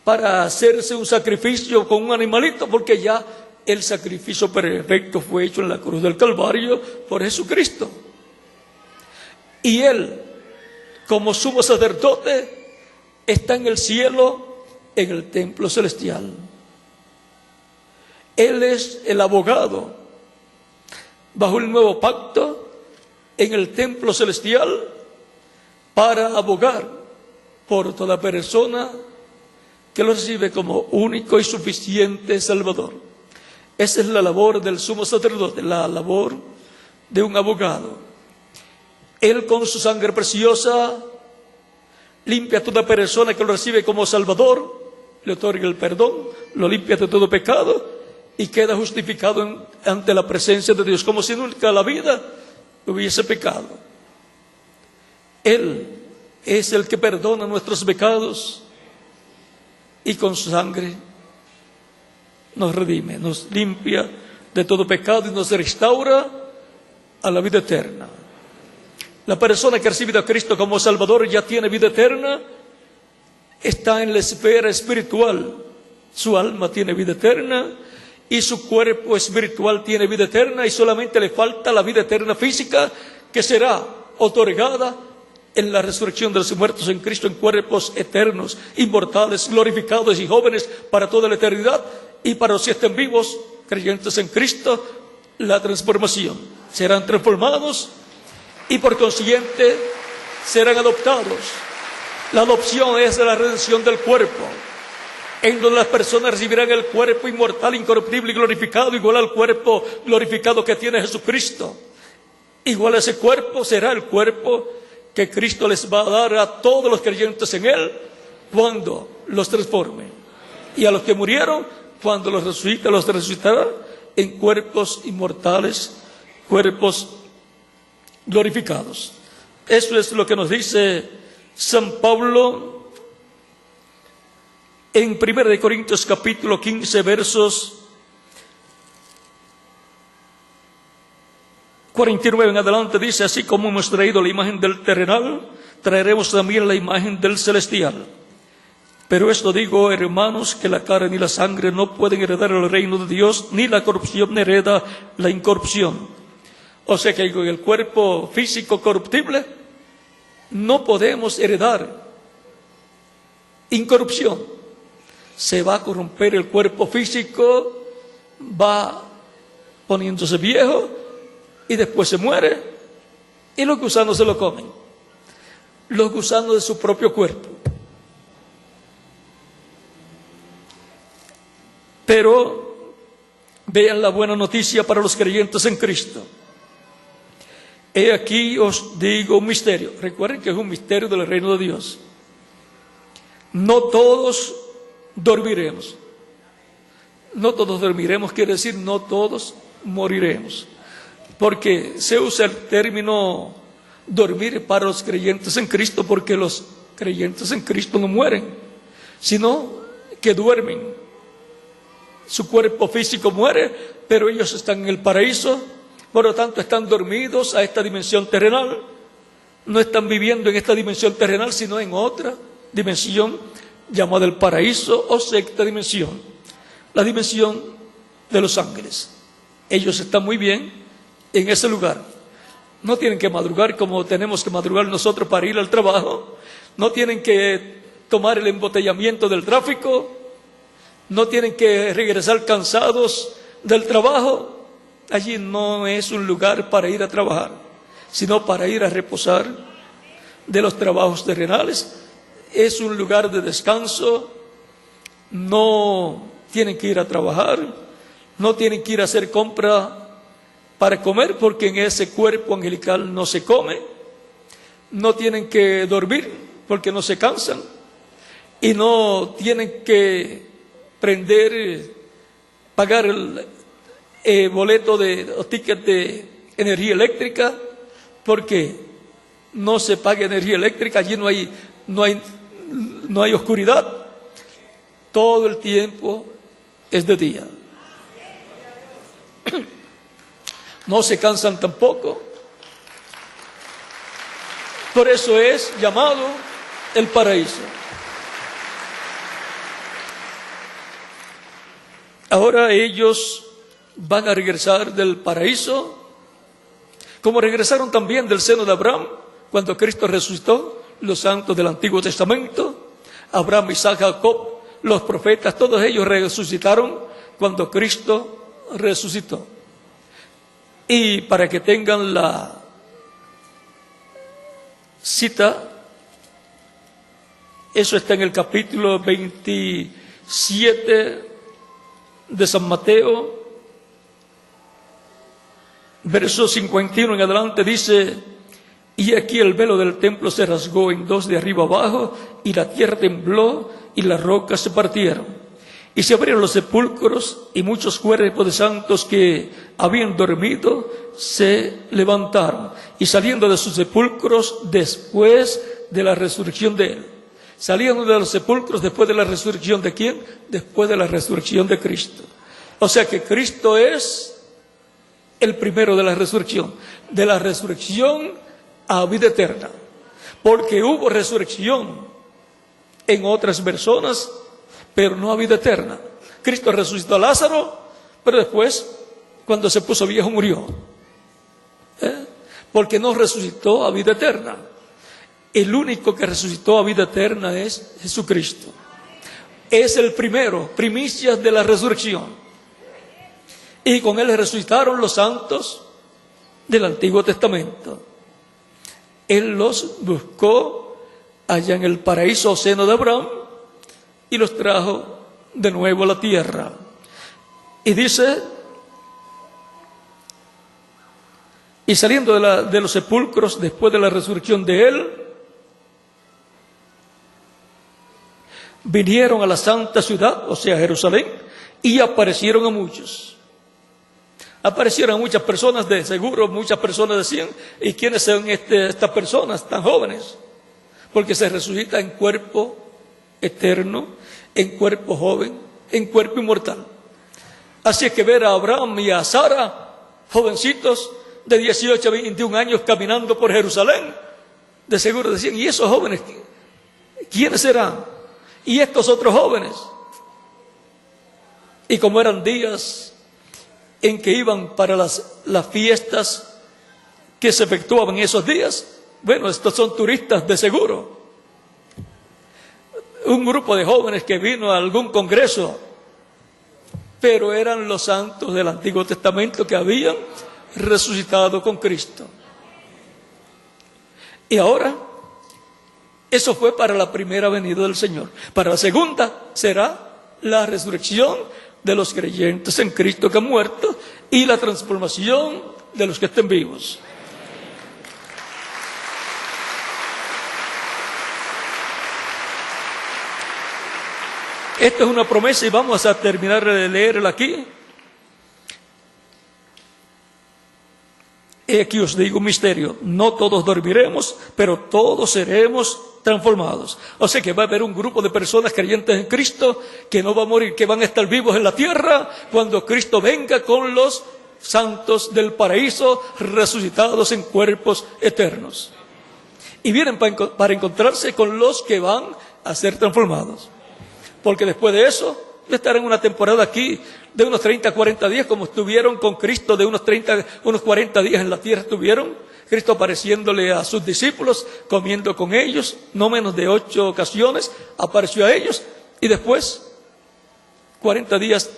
para hacerse un sacrificio con un animalito, porque ya el sacrificio perfecto fue hecho en la cruz del Calvario por Jesucristo. Y Él, como sumo sacerdote, está en el cielo, en el templo celestial. Él es el abogado bajo el nuevo pacto en el templo celestial para abogar por toda persona que lo recibe como único y suficiente Salvador. Esa es la labor del sumo sacerdote, la labor de un abogado. Él con su sangre preciosa limpia a toda persona que lo recibe como Salvador, le otorga el perdón, lo limpia de todo pecado y queda justificado ante la presencia de Dios, como si nunca la vida hubiese pecado. Él es el que perdona nuestros pecados y con su sangre nos redime, nos limpia de todo pecado y nos restaura a la vida eterna. La persona que ha recibido a Cristo como Salvador ya tiene vida eterna, está en la esfera espiritual. Su alma tiene vida eterna y su cuerpo espiritual tiene vida eterna, y solamente le falta la vida eterna física, que será otorgada en la resurrección de los muertos en Cristo, en cuerpos eternos, inmortales, glorificados y jóvenes para toda la eternidad. Y para los que estén vivos, creyentes en Cristo, la transformación. Serán transformados y por consiguiente serán adoptados. La adopción es la redención del cuerpo, en donde las personas recibirán el cuerpo inmortal, incorruptible y glorificado, igual al cuerpo glorificado que tiene Jesucristo. Igual a ese cuerpo será el cuerpo que Cristo les va a dar a todos los creyentes en Él cuando los transforme. Y a los que murieron, cuando los resucite, los resucitará en cuerpos inmortales, cuerpos glorificados. Eso es lo que nos dice San Pablo en 1 Corintios capítulo 15, versos 49 en adelante. Dice: así como hemos traído la imagen del terrenal, traeremos también la imagen del celestial. Pero esto digo, hermanos, que la carne y la sangre no pueden heredar el reino de Dios, ni la corrupción hereda la incorrupción. O sea que en el cuerpo físico corruptible no podemos heredar incorrupción. Se va a corromper el cuerpo físico, va poniéndose viejo y después se muere, y los gusanos se lo comen, los gusanos de su propio cuerpo. Pero vean la buena noticia para los creyentes en Cristo. He aquí os digo un misterio. Recuerden que es un misterio del reino de Dios. No todos dormiremos. No todos dormiremos, quiere decir no todos moriremos. Porque se usa el término dormir para los creyentes en Cristo, porque los creyentes en Cristo no mueren, sino que duermen. Su cuerpo físico muere, pero ellos están en el paraíso, por lo tanto están dormidos a esta dimensión terrenal. No están viviendo en esta dimensión terrenal, sino en otra dimensión llamada el paraíso o sexta dimensión, la dimensión de los ángeles. Ellos están muy bien en ese lugar. No tienen que madrugar como tenemos que madrugar nosotros para ir al trabajo. No tienen que tomar el embotellamiento del tráfico. No tienen que regresar cansados del trabajo. Allí no es un lugar para ir a trabajar, sino para ir a reposar de los trabajos terrenales. Es un lugar de descanso. No tienen que ir a trabajar, no tienen que ir a hacer compra para comer, porque en ese cuerpo angelical no se come. No tienen que dormir, porque no se cansan. Y no tienen que pagar el boleto o ticket de energía eléctrica, porque no se paga energía eléctrica. Allí no hay oscuridad. Todo el tiempo es de día. No se cansan tampoco. Por eso es llamado el paraíso. Ahora ellos van a regresar del paraíso, como regresaron también del seno de Abraham, cuando Cristo resucitó. Los santos del Antiguo Testamento, Abraham, Isaac, Jacob, los profetas, todos ellos resucitaron cuando Cristo resucitó. Y para que tengan la cita, eso está en el capítulo 27 de San Mateo, verso 51 en adelante, dice: y aquí el velo del templo se rasgó en dos de arriba abajo, y la tierra tembló, y las rocas se partieron. Y se abrieron los sepulcros, y muchos cuerpos de santos que habían dormido se levantaron, y saliendo de sus sepulcros después de la resurrección de él. Salieron de los sepulcros después de la resurrección de ¿quién? Después de la resurrección de Cristo. O sea que Cristo es el primero de la resurrección a vida eterna, porque hubo resurrección en otras personas, pero no a vida eterna. Cristo resucitó a Lázaro, pero después, cuando se puso viejo, murió. Porque no resucitó a vida eterna. El único que resucitó a vida eterna es Jesucristo. Es el primero, primicias de la resurrección. Y con él resucitaron los santos del Antiguo Testamento. Él los buscó allá en el paraíso o seno de Abraham y los trajo de nuevo a la tierra. Y dice: y saliendo de los sepulcros después de la resurrección de él, vinieron a la santa ciudad, o sea, Jerusalén, y aparecieron a muchos. Aparecieron a muchas personas, de seguro muchas personas decían: ¿y quiénes son estas personas tan jóvenes? Porque se resucita en cuerpo eterno, en cuerpo joven, en cuerpo inmortal. Así es que ver a Abraham y a Sara, jovencitos de 18 a 21 años caminando por Jerusalén, de seguro decían: ¿y esos jóvenes quiénes serán? ¿Y estos otros jóvenes? Y como eran días en que iban para las fiestas que se efectuaban en esos días, bueno, estos son turistas de seguro. Un grupo de jóvenes que vino a algún congreso, pero eran los santos del Antiguo Testamento que habían resucitado con Cristo. Y ahora, eso fue para la primera venida del Señor. Para la segunda será la resurrección de los creyentes en Cristo que han muerto y la transformación de los que estén vivos. Esta es una promesa y vamos a terminar de leerla aquí. He aquí os digo un misterio, no todos dormiremos, pero todos seremos transformados. O sea que va a haber un grupo de personas creyentes en Cristo que no va a morir, que van a estar vivos en la tierra cuando Cristo venga con los santos del paraíso resucitados en cuerpos eternos. Y vienen para encontrarse con los que van a ser transformados. Porque después de eso, estarán en una temporada aquí de unos 30, 40 días, como estuvieron con Cristo, de unos 40 días en la tierra estuvieron, Cristo apareciéndole a sus discípulos, comiendo con ellos, no menos de 8 ocasiones, apareció a ellos, y después 40 días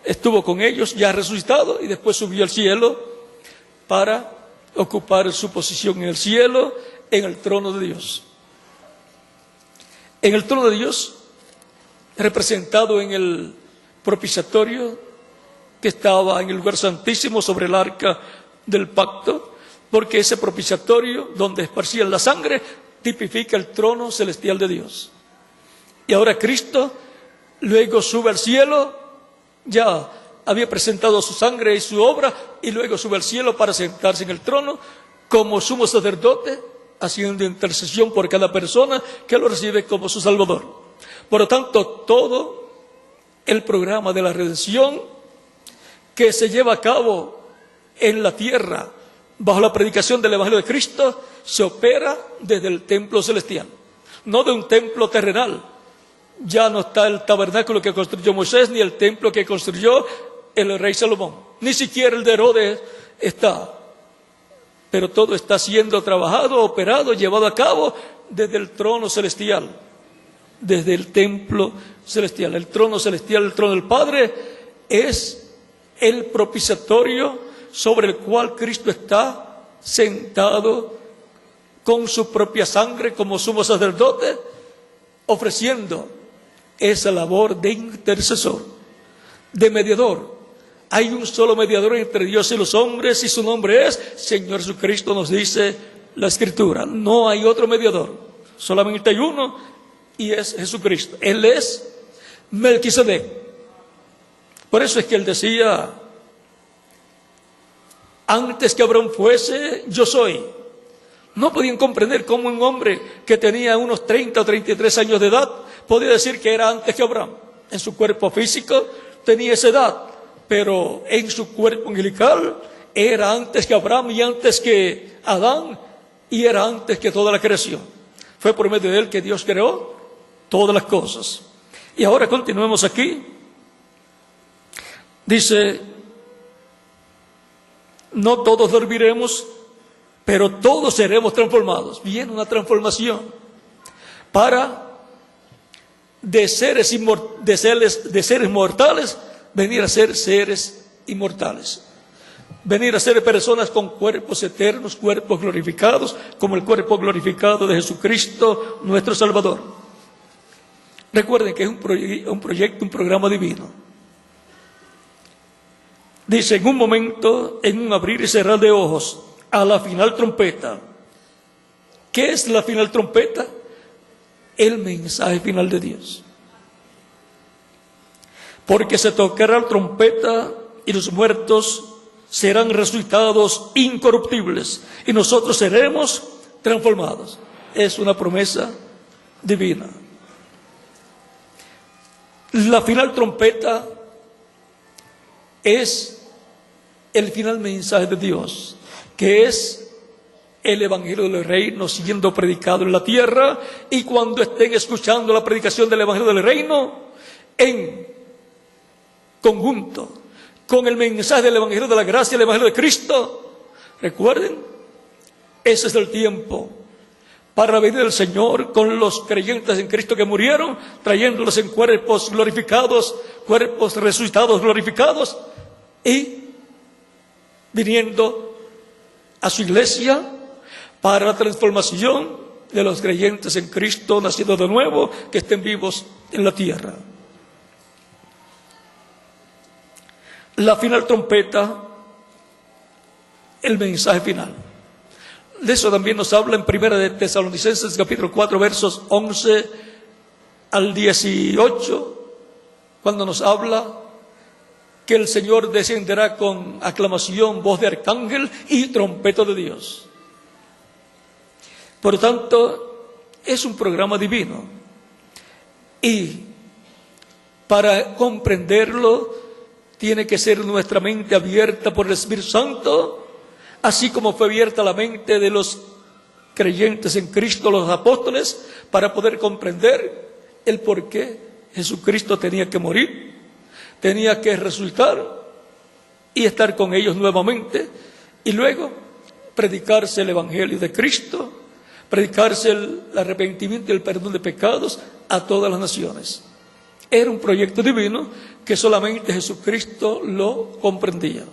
estuvo con ellos, ya resucitado, y después subió al cielo para ocupar su posición en el cielo, en el trono de Dios. En el trono de Dios, representado en el propiciatorio que estaba en el lugar santísimo sobre el arca del pacto, porque ese propiciatorio donde esparcían la sangre tipifica el trono celestial de Dios. Y ahora Cristo luego sube al cielo, ya había presentado su sangre y su obra, y luego sube al cielo para sentarse en el trono como sumo sacerdote, haciendo intercesión por cada persona que lo recibe como su Salvador. Por lo tanto, todo el programa de la redención que se lleva a cabo en la tierra bajo la predicación del Evangelio de Cristo se opera desde el templo celestial, no de un templo terrenal. Ya no está el tabernáculo que construyó Moisés, ni el templo que construyó el rey Salomón, ni siquiera el de Herodes está. Pero todo está siendo trabajado, operado, llevado a cabo desde el trono celestial, desde el templo celestial. El trono celestial, el trono del Padre, es el propiciatorio sobre el cual Cristo está sentado con su propia sangre como sumo sacerdote, ofreciendo esa labor de intercesor, de mediador. Hay un solo mediador entre Dios y los hombres, y su nombre es Señor Jesucristo, nos dice la Escritura. No hay otro mediador, solamente hay uno, y es Jesucristo. Él es Melquisedec. Por eso es que él decía: antes que Abraham fuese, yo soy. No podían comprender cómo un hombre que tenía unos 30 o 33 años de edad podía decir que era antes que Abraham. En su cuerpo físico tenía esa edad, pero en su cuerpo angelical era antes que Abraham y antes que Adán, y era antes que toda la creación. Fue por medio de él que Dios creó todas las cosas. Y ahora continuemos aquí. Dice: no todos dormiremos, pero todos seremos transformados. Viene una transformación para de seres mortales venir a ser seres inmortales, venir a ser personas con cuerpos eternos, cuerpos glorificados, como el cuerpo glorificado de Jesucristo, nuestro Salvador. Recuerden que es un proyecto, un programa divino. Dice: en un momento, en un abrir y cerrar de ojos, a la final trompeta. ¿Qué es la final trompeta? El mensaje final de Dios. Porque se tocará la trompeta y los muertos serán resucitados incorruptibles y nosotros seremos transformados. Es una promesa divina. La final trompeta es el final mensaje de Dios, que es el Evangelio del Reino siendo predicado en la tierra, y cuando estén escuchando la predicación del Evangelio del Reino en conjunto con el mensaje del Evangelio de la gracia, el Evangelio de Cristo, recuerden, ese es el tiempo para venir el Señor con los creyentes en Cristo que murieron, trayéndolos en cuerpos glorificados, cuerpos resucitados glorificados, y viniendo a su iglesia para la transformación de los creyentes en Cristo, nacidos de nuevo, que estén vivos en la tierra. La final trompeta, el mensaje final. De eso también nos habla en Primera de Tesalonicenses, capítulo 4, versos 11 al 18, cuando nos habla que el Señor descenderá con aclamación, voz de arcángel y trompeta de Dios. Por lo tanto, es un programa divino. Y para comprenderlo, tiene que ser nuestra mente abierta por el Espíritu Santo, así como fue abierta la mente de los creyentes en Cristo, los apóstoles, para poder comprender el por qué Jesucristo tenía que morir, tenía que resucitar y estar con ellos nuevamente, y luego predicarse el Evangelio de Cristo, predicarse el arrepentimiento y el perdón de pecados a todas las naciones. Era un proyecto divino que solamente Jesucristo lo comprendía.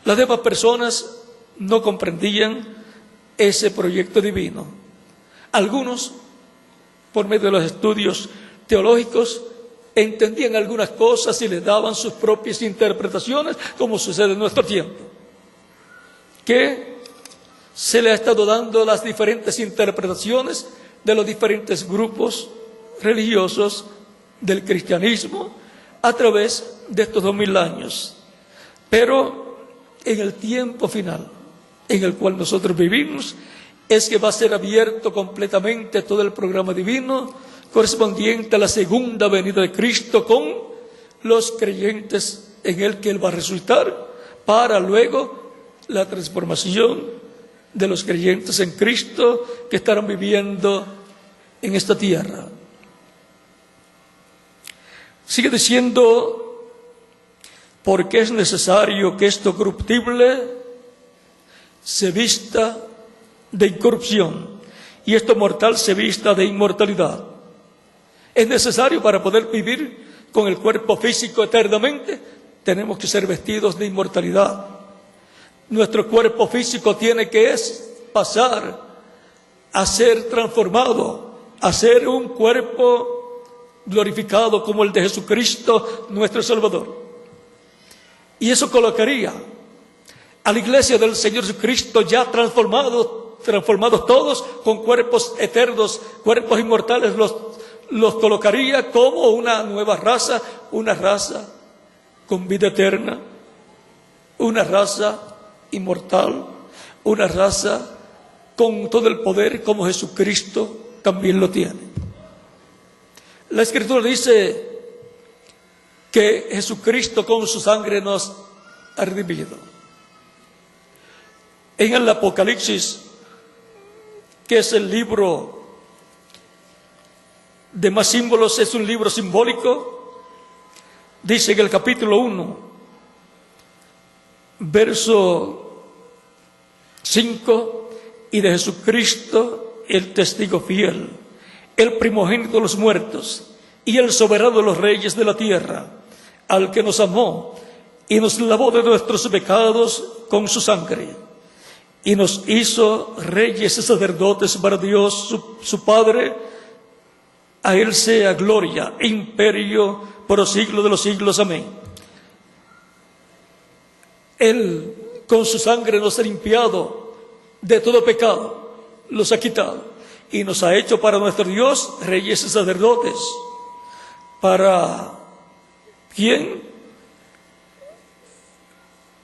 Las demás personas no comprendían ese proyecto divino. Algunos, por medio de los estudios teológicos, entendían algunas cosas y les daban sus propias interpretaciones, como sucede en nuestro tiempo, que se le ha estado dando las diferentes interpretaciones de los diferentes grupos religiosos del cristianismo a través de estos 2000 años. Pero en el tiempo final en el cual nosotros vivimos, es que va a ser abierto completamente todo el programa divino correspondiente a la segunda venida de Cristo con los creyentes en el que Él va a resucitar, para luego la transformación de los creyentes en Cristo que estarán viviendo en esta tierra. Sigue diciendo, porque es necesario que esto corruptible se vista de incorrupción y esto mortal se vista de inmortalidad. Es necesario, para poder vivir con el cuerpo físico eternamente, tenemos que ser vestidos de inmortalidad. Nuestro cuerpo físico tiene que pasar a ser transformado, a ser un cuerpo glorificado como el de Jesucristo, nuestro Salvador. Y eso colocaría a la iglesia del Señor Jesucristo ya transformados todos con cuerpos eternos, cuerpos inmortales, los colocaría como una nueva raza, una raza con vida eterna, una raza inmortal, una raza con todo el poder como Jesucristo también lo tiene. La Escritura dice que Jesucristo con su sangre nos ha redimido. En el Apocalipsis, que es el libro de más símbolos, es un libro simbólico, dice en el capítulo 1, verso 5, y de Jesucristo el testigo fiel, el primogénito de los muertos y el soberano de los reyes de la tierra, al que nos amó y nos lavó de nuestros pecados con su sangre, y nos hizo reyes y sacerdotes para Dios su Padre. A Él sea gloria e imperio por los siglos de los siglos. Amén. Él con su sangre nos ha limpiado de todo pecado, los ha quitado y nos ha hecho para nuestro Dios reyes y sacerdotes. ¿Para quién?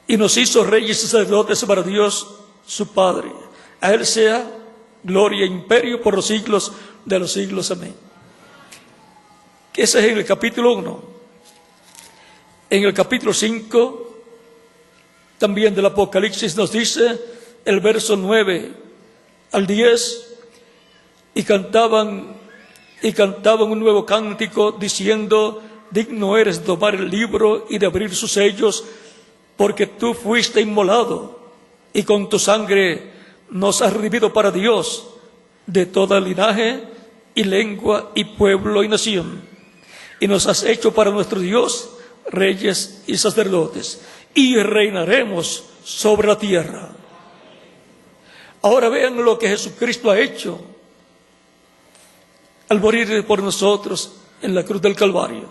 Y nos hizo reyes y sacerdotes para Dios su Padre. A Él sea gloria e imperio por los siglos de los siglos. Amén. Ese es en el capítulo 1. En el capítulo 5 también del Apocalipsis nos dice el verso 9 al 10, y cantaban un nuevo cántico diciendo: digno eres de tomar el libro y de abrir sus sellos, porque tú fuiste inmolado y con tu sangre nos has redimido para Dios de toda linaje y lengua y pueblo y nación, y nos has hecho para nuestro Dios reyes y sacerdotes, y reinaremos sobre la tierra. Ahora vean lo que Jesucristo ha hecho al morir por nosotros en la cruz del Calvario.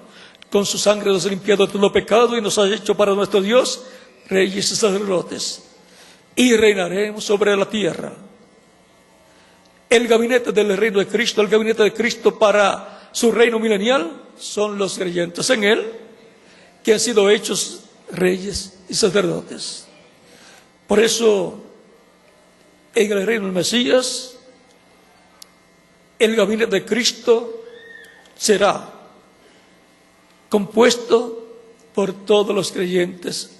Con su sangre nos ha limpiado de todo pecado y nos ha hecho para nuestro Dios reyes y sacerdotes, y reinaremos sobre la tierra. El gabinete del reino de Cristo, el gabinete de Cristo para su reino milenial, son los creyentes en Él, que han sido hechos reyes y sacerdotes. Por eso, en el reino del Mesías, el gabinete de Cristo será compuesto por todos los creyentes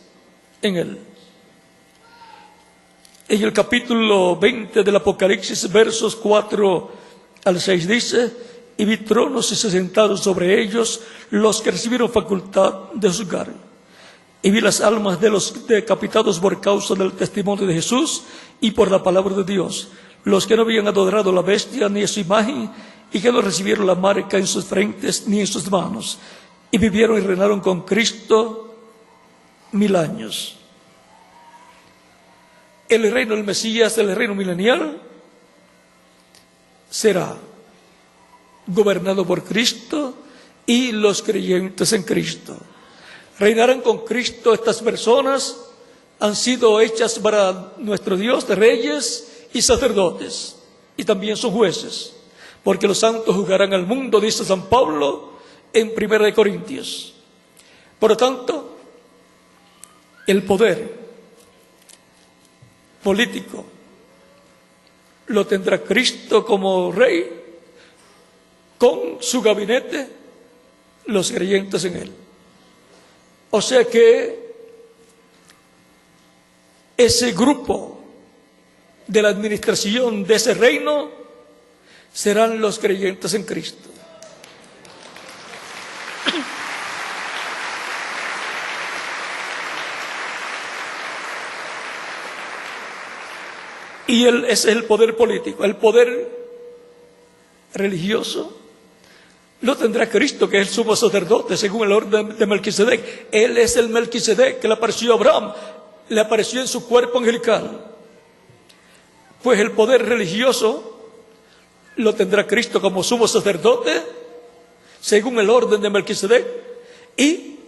en Él. En el capítulo 20 del Apocalipsis, versos 4 al 6 dice: y vi tronos y se sentaron sobre ellos los que recibieron facultad de juzgar. Y vi las almas de los decapitados por causa del testimonio de Jesús y por la palabra de Dios, los que no habían adorado a la bestia ni a su imagen, y que no recibieron la marca en sus frentes ni en sus manos, y vivieron y reinaron con Cristo 1000 años. El reino del Mesías, el reino milenial, será gobernado por Cristo y los creyentes en Cristo. Reinarán con Cristo. Estas personas han sido hechas para nuestro Dios de reyes y sacerdotes, y también son jueces, porque los santos juzgarán al mundo, dice San Pablo en 1 Corintios. Por lo tanto, el poder político lo tendrá Cristo como rey, con su gabinete, los creyentes en Él. O sea que ese grupo de la administración de ese reino serán los creyentes en Cristo. Y ese es el poder político. El poder religioso lo tendrá Cristo, que es el sumo sacerdote, según el orden de Melquisedec. Él es el Melquisedec que le apareció a Abraham, le apareció en su cuerpo angelical. Pues el poder religioso lo tendrá Cristo como sumo sacerdote, según el orden de Melquisedec, y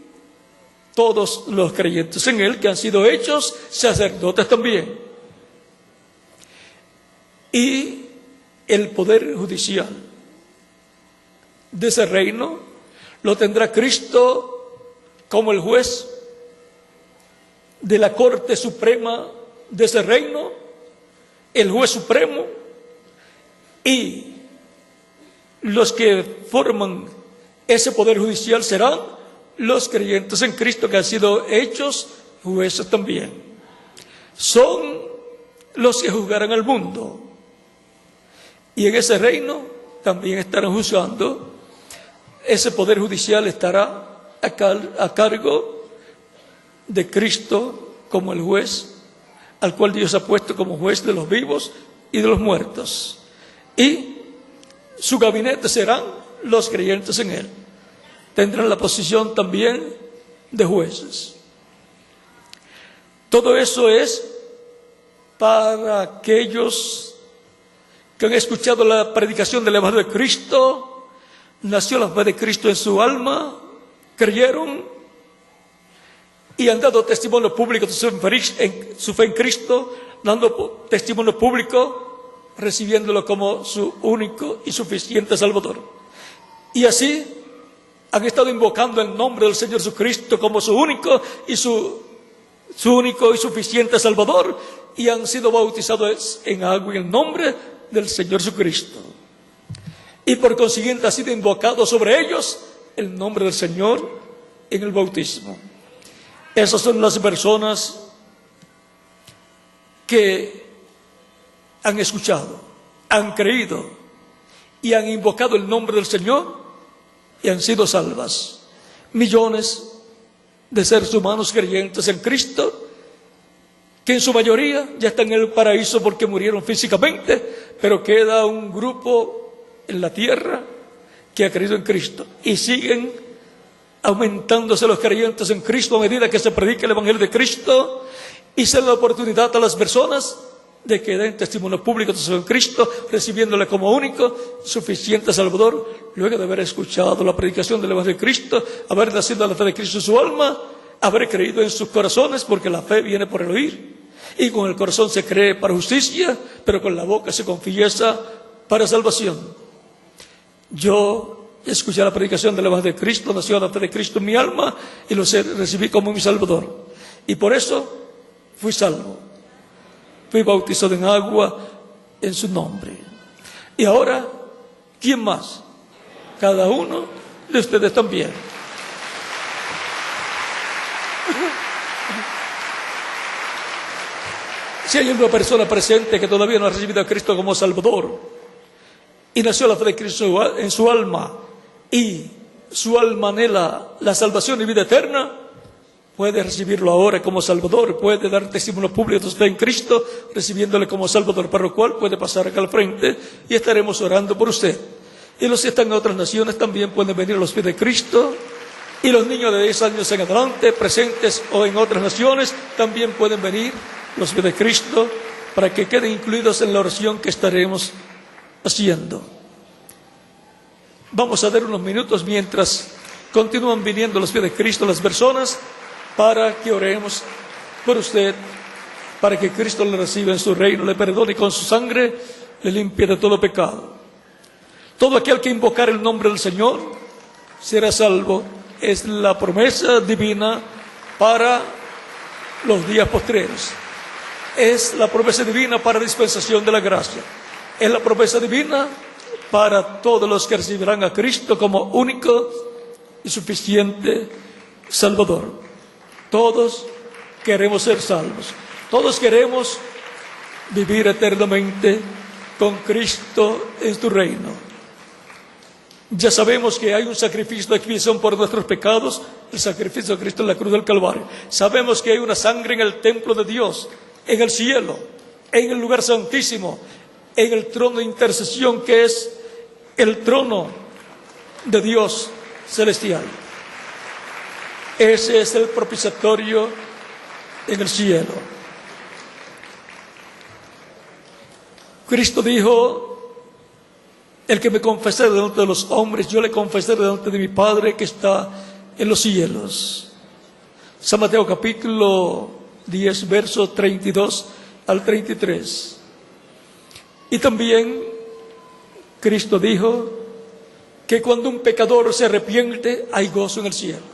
todos los creyentes en Él, que han sido hechos sacerdotes también. Y el poder judicial de ese reino lo tendrá Cristo como el juez de la Corte Suprema de ese reino, el juez supremo, y los que forman ese poder judicial serán los creyentes en Cristo, que han sido hechos jueces también. Son los que juzgarán al mundo, y en ese reino también estarán juzgando. Ese poder judicial estará a cargo de Cristo como el juez, al cual Dios ha puesto como juez de los vivos y de los muertos. Y su gabinete serán los creyentes en Él. Tendrán la posición también de jueces. Todo eso es para aquellos que han escuchado la predicación del Evangelio de Cristo, nació la fe de Cristo en su alma, creyeron y han dado testimonio público de su fe en Cristo, dando testimonio público, recibiéndolo como su único y suficiente Salvador. Y así han estado invocando el nombre del Señor Jesucristo como su único y suficiente Salvador, y han sido bautizados en agua y en nombre del Señor Jesucristo. Y por consiguiente ha sido invocado sobre ellos el nombre del Señor en el bautismo. Esas son las personas que han escuchado, han creído y han invocado el nombre del Señor y han sido salvas. Millones de seres humanos creyentes en Cristo, que en su mayoría ya están en el paraíso porque murieron físicamente, pero queda un grupo en la tierra que ha creído en Cristo, y siguen aumentándose los creyentes en Cristo a medida que se predica el Evangelio de Cristo y se da la oportunidad a las personas de que den testimonio público de su Cristo, recibiéndole como único, suficiente Salvador, luego de haber escuchado la predicación del Evangelio de Cristo, haber nacido a la fe de Cristo en su alma, haber creído en sus corazones, porque la fe viene por el oír, y con el corazón se cree para justicia, pero con la boca se confiesa para salvación. Yo escuché la predicación del Evangelio de Cristo, nació la fe de Cristo en mi alma y lo recibí como mi Salvador. Y por eso fui salvo. Fui bautizado en agua en su nombre. Y ahora, ¿quién más? Cada uno de ustedes también. Si hay una persona presente que todavía no ha recibido a Cristo como Salvador y nació la fe de Cristo en su alma y su alma anhela la salvación y vida eterna, puede recibirlo ahora como Salvador, puede dar testimonio público de usted en Cristo, recibiéndole como Salvador, para lo cual puede pasar acá al frente y estaremos orando por usted. Y los que están en otras naciones también pueden venir a los pies de Cristo, y los niños de 10 años en adelante, presentes o en otras naciones, también pueden venir a los pies de Cristo para que queden incluidos en la oración que estaremos haciendo. Vamos a dar unos minutos mientras continúan viniendo a los pies de Cristo las personas, para que oremos por usted, para que Cristo le reciba en su reino, le perdone y con su sangre le limpie de todo pecado. Todo aquel que invocar el nombre del Señor será salvo. Es la promesa divina para los días postreros. Es la promesa divina para dispensación de la gracia. Es la promesa divina para todos los que recibirán a Cristo como único y suficiente Salvador. Todos queremos ser salvos. Todos queremos vivir eternamente con Cristo en su reino. Ya sabemos que hay un sacrificio de expiación por nuestros pecados, el sacrificio de Cristo en la cruz del Calvario. Sabemos que hay una sangre en el templo de Dios, en el cielo, en el lugar santísimo, en el trono de intercesión que es el trono de Dios celestial. Ese es el propiciatorio en el cielo. Cristo dijo: el que me confesare delante de los hombres, yo le confesaré delante de mi Padre que está en los cielos. San Mateo capítulo 10, versos 32 al 33. Y también Cristo dijo que cuando un pecador se arrepiente, hay gozo en el cielo.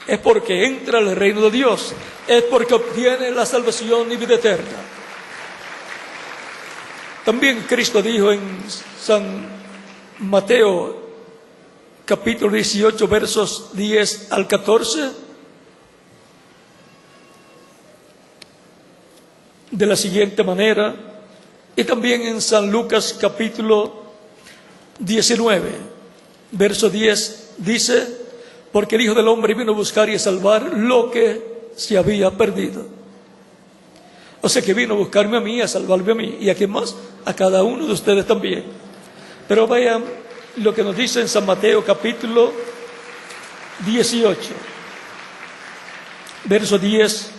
Es porque entra al reino de Dios, es porque obtiene la salvación y vida eterna. También Cristo dijo en San Mateo capítulo 18 versos 10 al 14 de la siguiente manera, y también en San Lucas capítulo 19 verso 10 dice: porque el Hijo del Hombre vino a buscar y a salvar lo que se había perdido. O sea que vino a buscarme a mí, a salvarme a mí. ¿Y a quién más? A cada uno de ustedes también. Pero vean lo que nos dice en San Mateo capítulo 18. Verso 10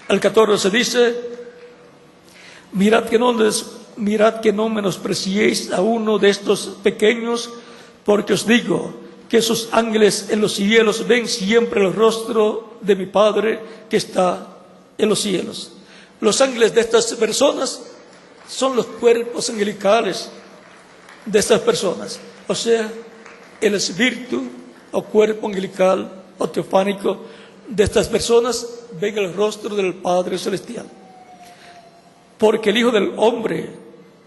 al 14 dice: mirad que no menospreciéis a uno de estos pequeños, porque os digo que sus ángeles en los cielos ven siempre el rostro de mi Padre que está en los cielos. Los ángeles de estas personas son los cuerpos angelicales de estas personas. O sea, el espíritu o cuerpo angelical o teofánico de estas personas ven el rostro del Padre Celestial. Porque el Hijo del Hombre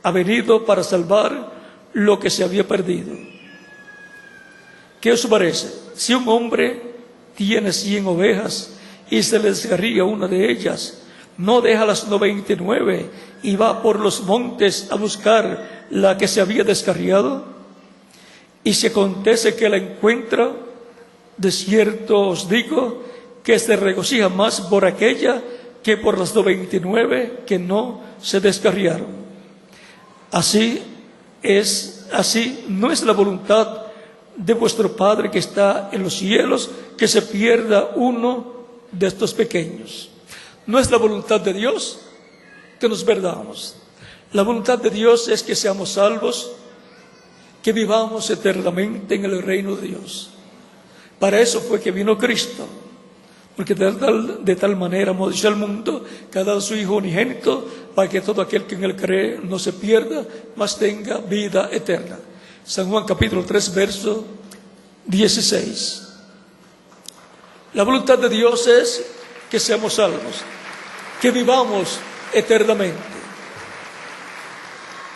ha venido para salvar lo que se había perdido. ¿Qué os parece? Si un hombre tiene 100 ovejas y se le descarría una de ellas, ¿no deja las 99 y va por los montes a buscar la que se había descarriado? Y si acontece que la encuentra, de cierto os digo que se regocija más por aquella que por las 99 que no se descarriaron. Así no es la voluntad de vuestro Padre que está en los cielos, que se pierda uno de estos pequeños. No es la voluntad de Dios que nos perdamos. La voluntad de Dios es que seamos salvos, que vivamos eternamente en el reino de Dios. Para eso fue que vino Cristo, porque de tal manera amó Dios al mundo que ha dado su Hijo unigénito, para que todo aquel que en él cree no se pierda, mas tenga vida eterna. San Juan capítulo 3, verso 16. La voluntad de Dios es que seamos salvos, que vivamos eternamente.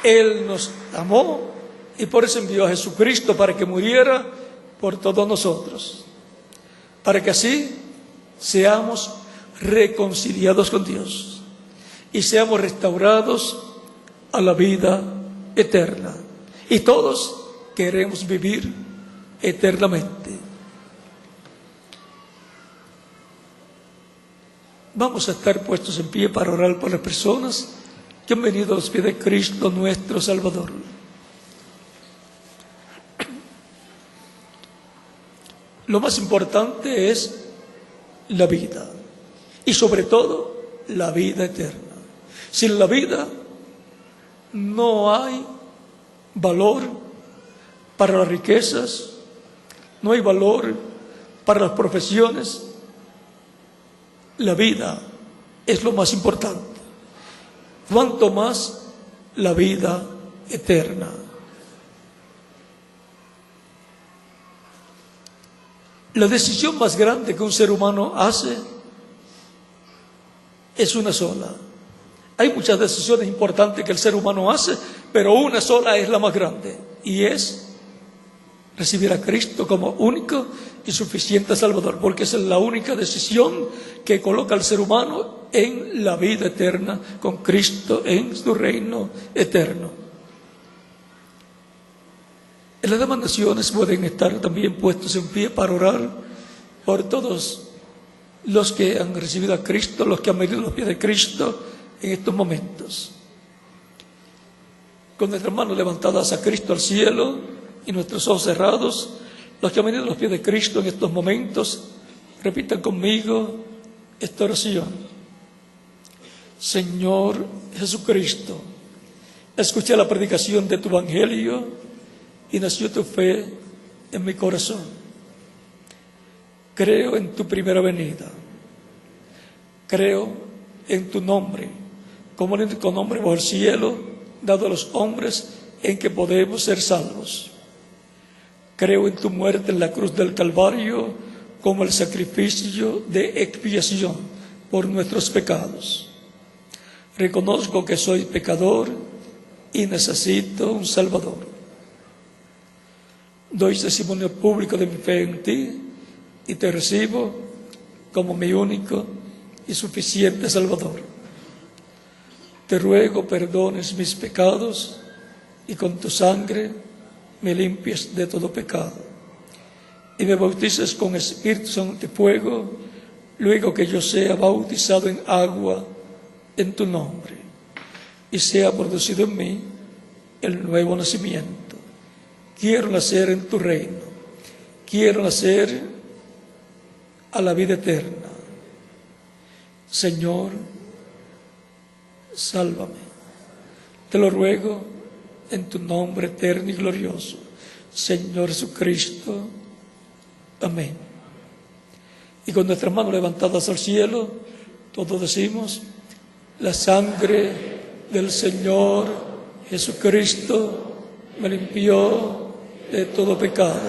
Él nos amó y por eso envió a Jesucristo para que muriera por todos nosotros, para que así seamos reconciliados con Dios y seamos restaurados a la vida eterna. Y todos queremos vivir eternamente. Vamos a estar puestos en pie para orar por las personas que han venido a los pies de Cristo nuestro Salvador. Lo más importante es la vida y sobre todo la vida eterna. Sin la vida no hay valor para las riquezas, no hay valor para las profesiones. La vida es lo más importante, cuanto más la vida eterna. La decisión más grande que un ser humano hace es una sola. Hay muchas decisiones importantes que el ser humano hace, pero una sola es la más grande, y es recibir a Cristo como único y suficiente Salvador, porque esa es la única decisión que coloca al ser humano en la vida eterna con Cristo en su reino eterno. En las demás naciones pueden estar también puestos en pie para orar por todos los que han recibido a Cristo, los que han venido a los pies de Cristo en estos momentos. Con nuestras manos levantadas a Cristo al cielo y nuestros ojos cerrados, los que han venido a los pies de Cristo en estos momentos, repitan conmigo esta oración. Señor Jesucristo, escuché la predicación de tu evangelio y nació tu fe en mi corazón. Creo en tu primera venida. Creo en tu nombre, como el único nombre bajo el cielo, dado a los hombres en que podemos ser salvos. Creo en tu muerte en la cruz del Calvario como el sacrificio de expiación por nuestros pecados. Reconozco que soy pecador y necesito un Salvador. Doy testimonio público de mi fe en ti y te recibo como mi único y suficiente Salvador. Te ruego perdones mis pecados y con tu sangre me limpies de todo pecado y me bautices con Espíritu Santo y fuego, luego que yo sea bautizado en agua en tu nombre y sea producido en mí el nuevo nacimiento. Quiero nacer en tu reino, quiero nacer a la vida eterna. Señor, sálvame. Te lo ruego en tu nombre eterno y glorioso, Señor Jesucristo. Amén. Y con nuestras manos levantadas al cielo, todos decimos: la sangre del Señor Jesucristo me limpió de todo pecado.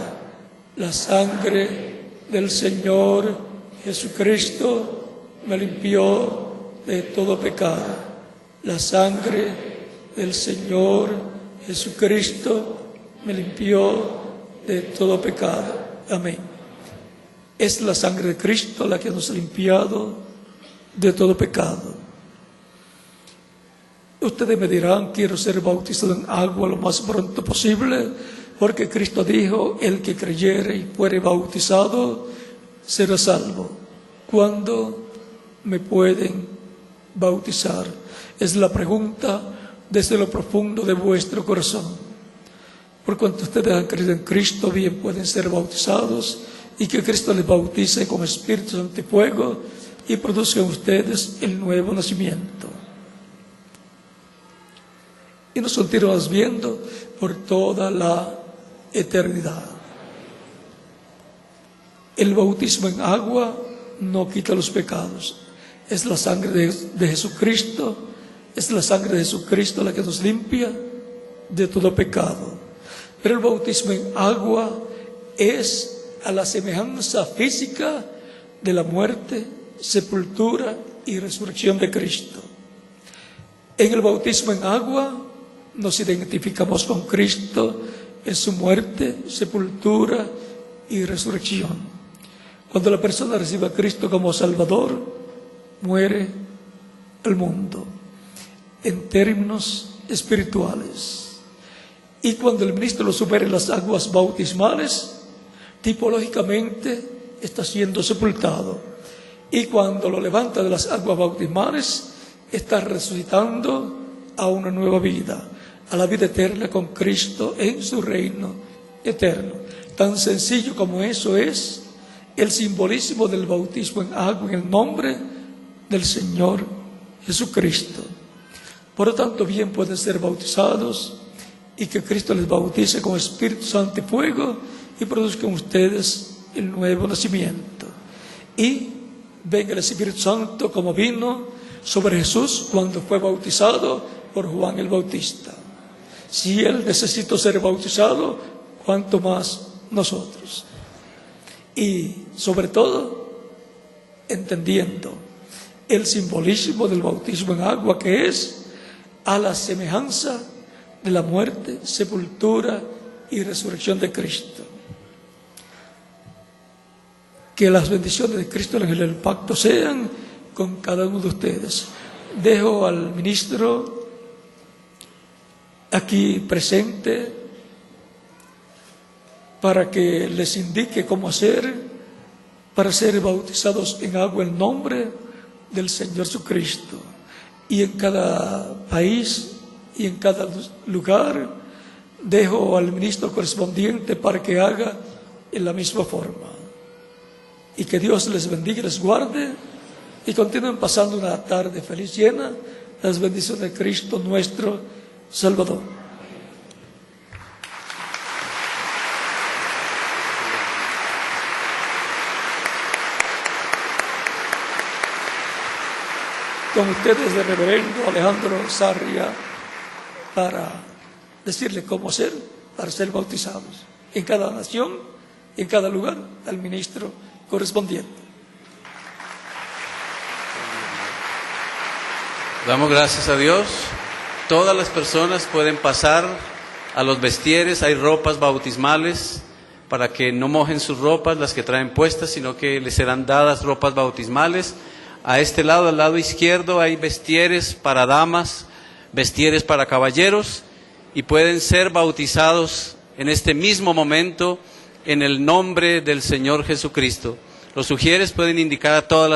La sangre del Señor Jesucristo me limpió de todo pecado. La sangre del Señor Jesucristo me limpió de todo pecado. Amén. Es la sangre de Cristo la que nos ha limpiado de todo pecado. Ustedes me dirán: quiero ser bautizado en agua lo más pronto posible, porque Cristo dijo: el que creyere y fuere bautizado será salvo. ¿Cuándo me pueden bautizar? Es la pregunta desde lo profundo de vuestro corazón. Por cuanto ustedes han creído en Cristo, bien pueden ser bautizados y que Cristo les bautice con Espíritu Santo y fuego y produzca en ustedes el nuevo nacimiento. Y nos continuamos viendo por toda la eternidad. El bautismo en agua no quita los pecados. Es la sangre de Jesucristo, es la sangre de Jesucristo la que nos limpia de todo pecado. Pero el bautismo en agua es a la semejanza física de la muerte, sepultura y resurrección de Cristo. En el bautismo en agua nos identificamos con Cristo en su muerte, sepultura y resurrección. Cuando la persona recibe a Cristo como Salvador, muere el mundo en términos espirituales. Y cuando el ministro lo supera en las aguas bautismales, tipológicamente está siendo sepultado. Y cuando lo levanta de las aguas bautismales, está resucitando a una nueva vida, a la vida eterna con Cristo en su reino eterno. Tan sencillo como eso es el simbolismo del bautismo en agua en el nombre del Señor Jesucristo. Por lo tanto, bien pueden ser bautizados y que Cristo les bautice con Espíritu Santo y fuego y produzcan ustedes el nuevo nacimiento. Y venga el Espíritu Santo como vino sobre Jesús cuando fue bautizado por Juan el Bautista. Si Él necesitó ser bautizado, ¿cuánto más nosotros? Y sobre todo, entendiendo el simbolismo del bautismo en agua, que es a la semejanza de la muerte, sepultura y resurrección de Cristo. Que las bendiciones de Cristo, el ángel del pacto, sean con cada uno de ustedes. Dejo al ministro aquí presente para que les indique cómo hacer para ser bautizados en agua en nombre del Señor Jesucristo. Y en cada país y en cada lugar dejo al ministro correspondiente para que haga en la misma forma. Y que Dios les bendiga y les guarde y continúen pasando una tarde feliz, llena de las bendiciones de Cristo nuestro Salvador. Con ustedes el reverendo Alejandro Sarria para decirle cómo hacer para ser bautizados en cada nación, en cada lugar, al ministro correspondiente. Damos gracias a Dios. Todas las personas pueden pasar a los vestieres, hay ropas bautismales para que no mojen sus ropas, las que traen puestas, sino que les serán dadas ropas bautismales. A este lado, al lado izquierdo, hay vestieres para damas, vestieres para caballeros, y pueden ser bautizados en este mismo momento en el nombre del Señor Jesucristo. Los sugieres pueden indicar a todas las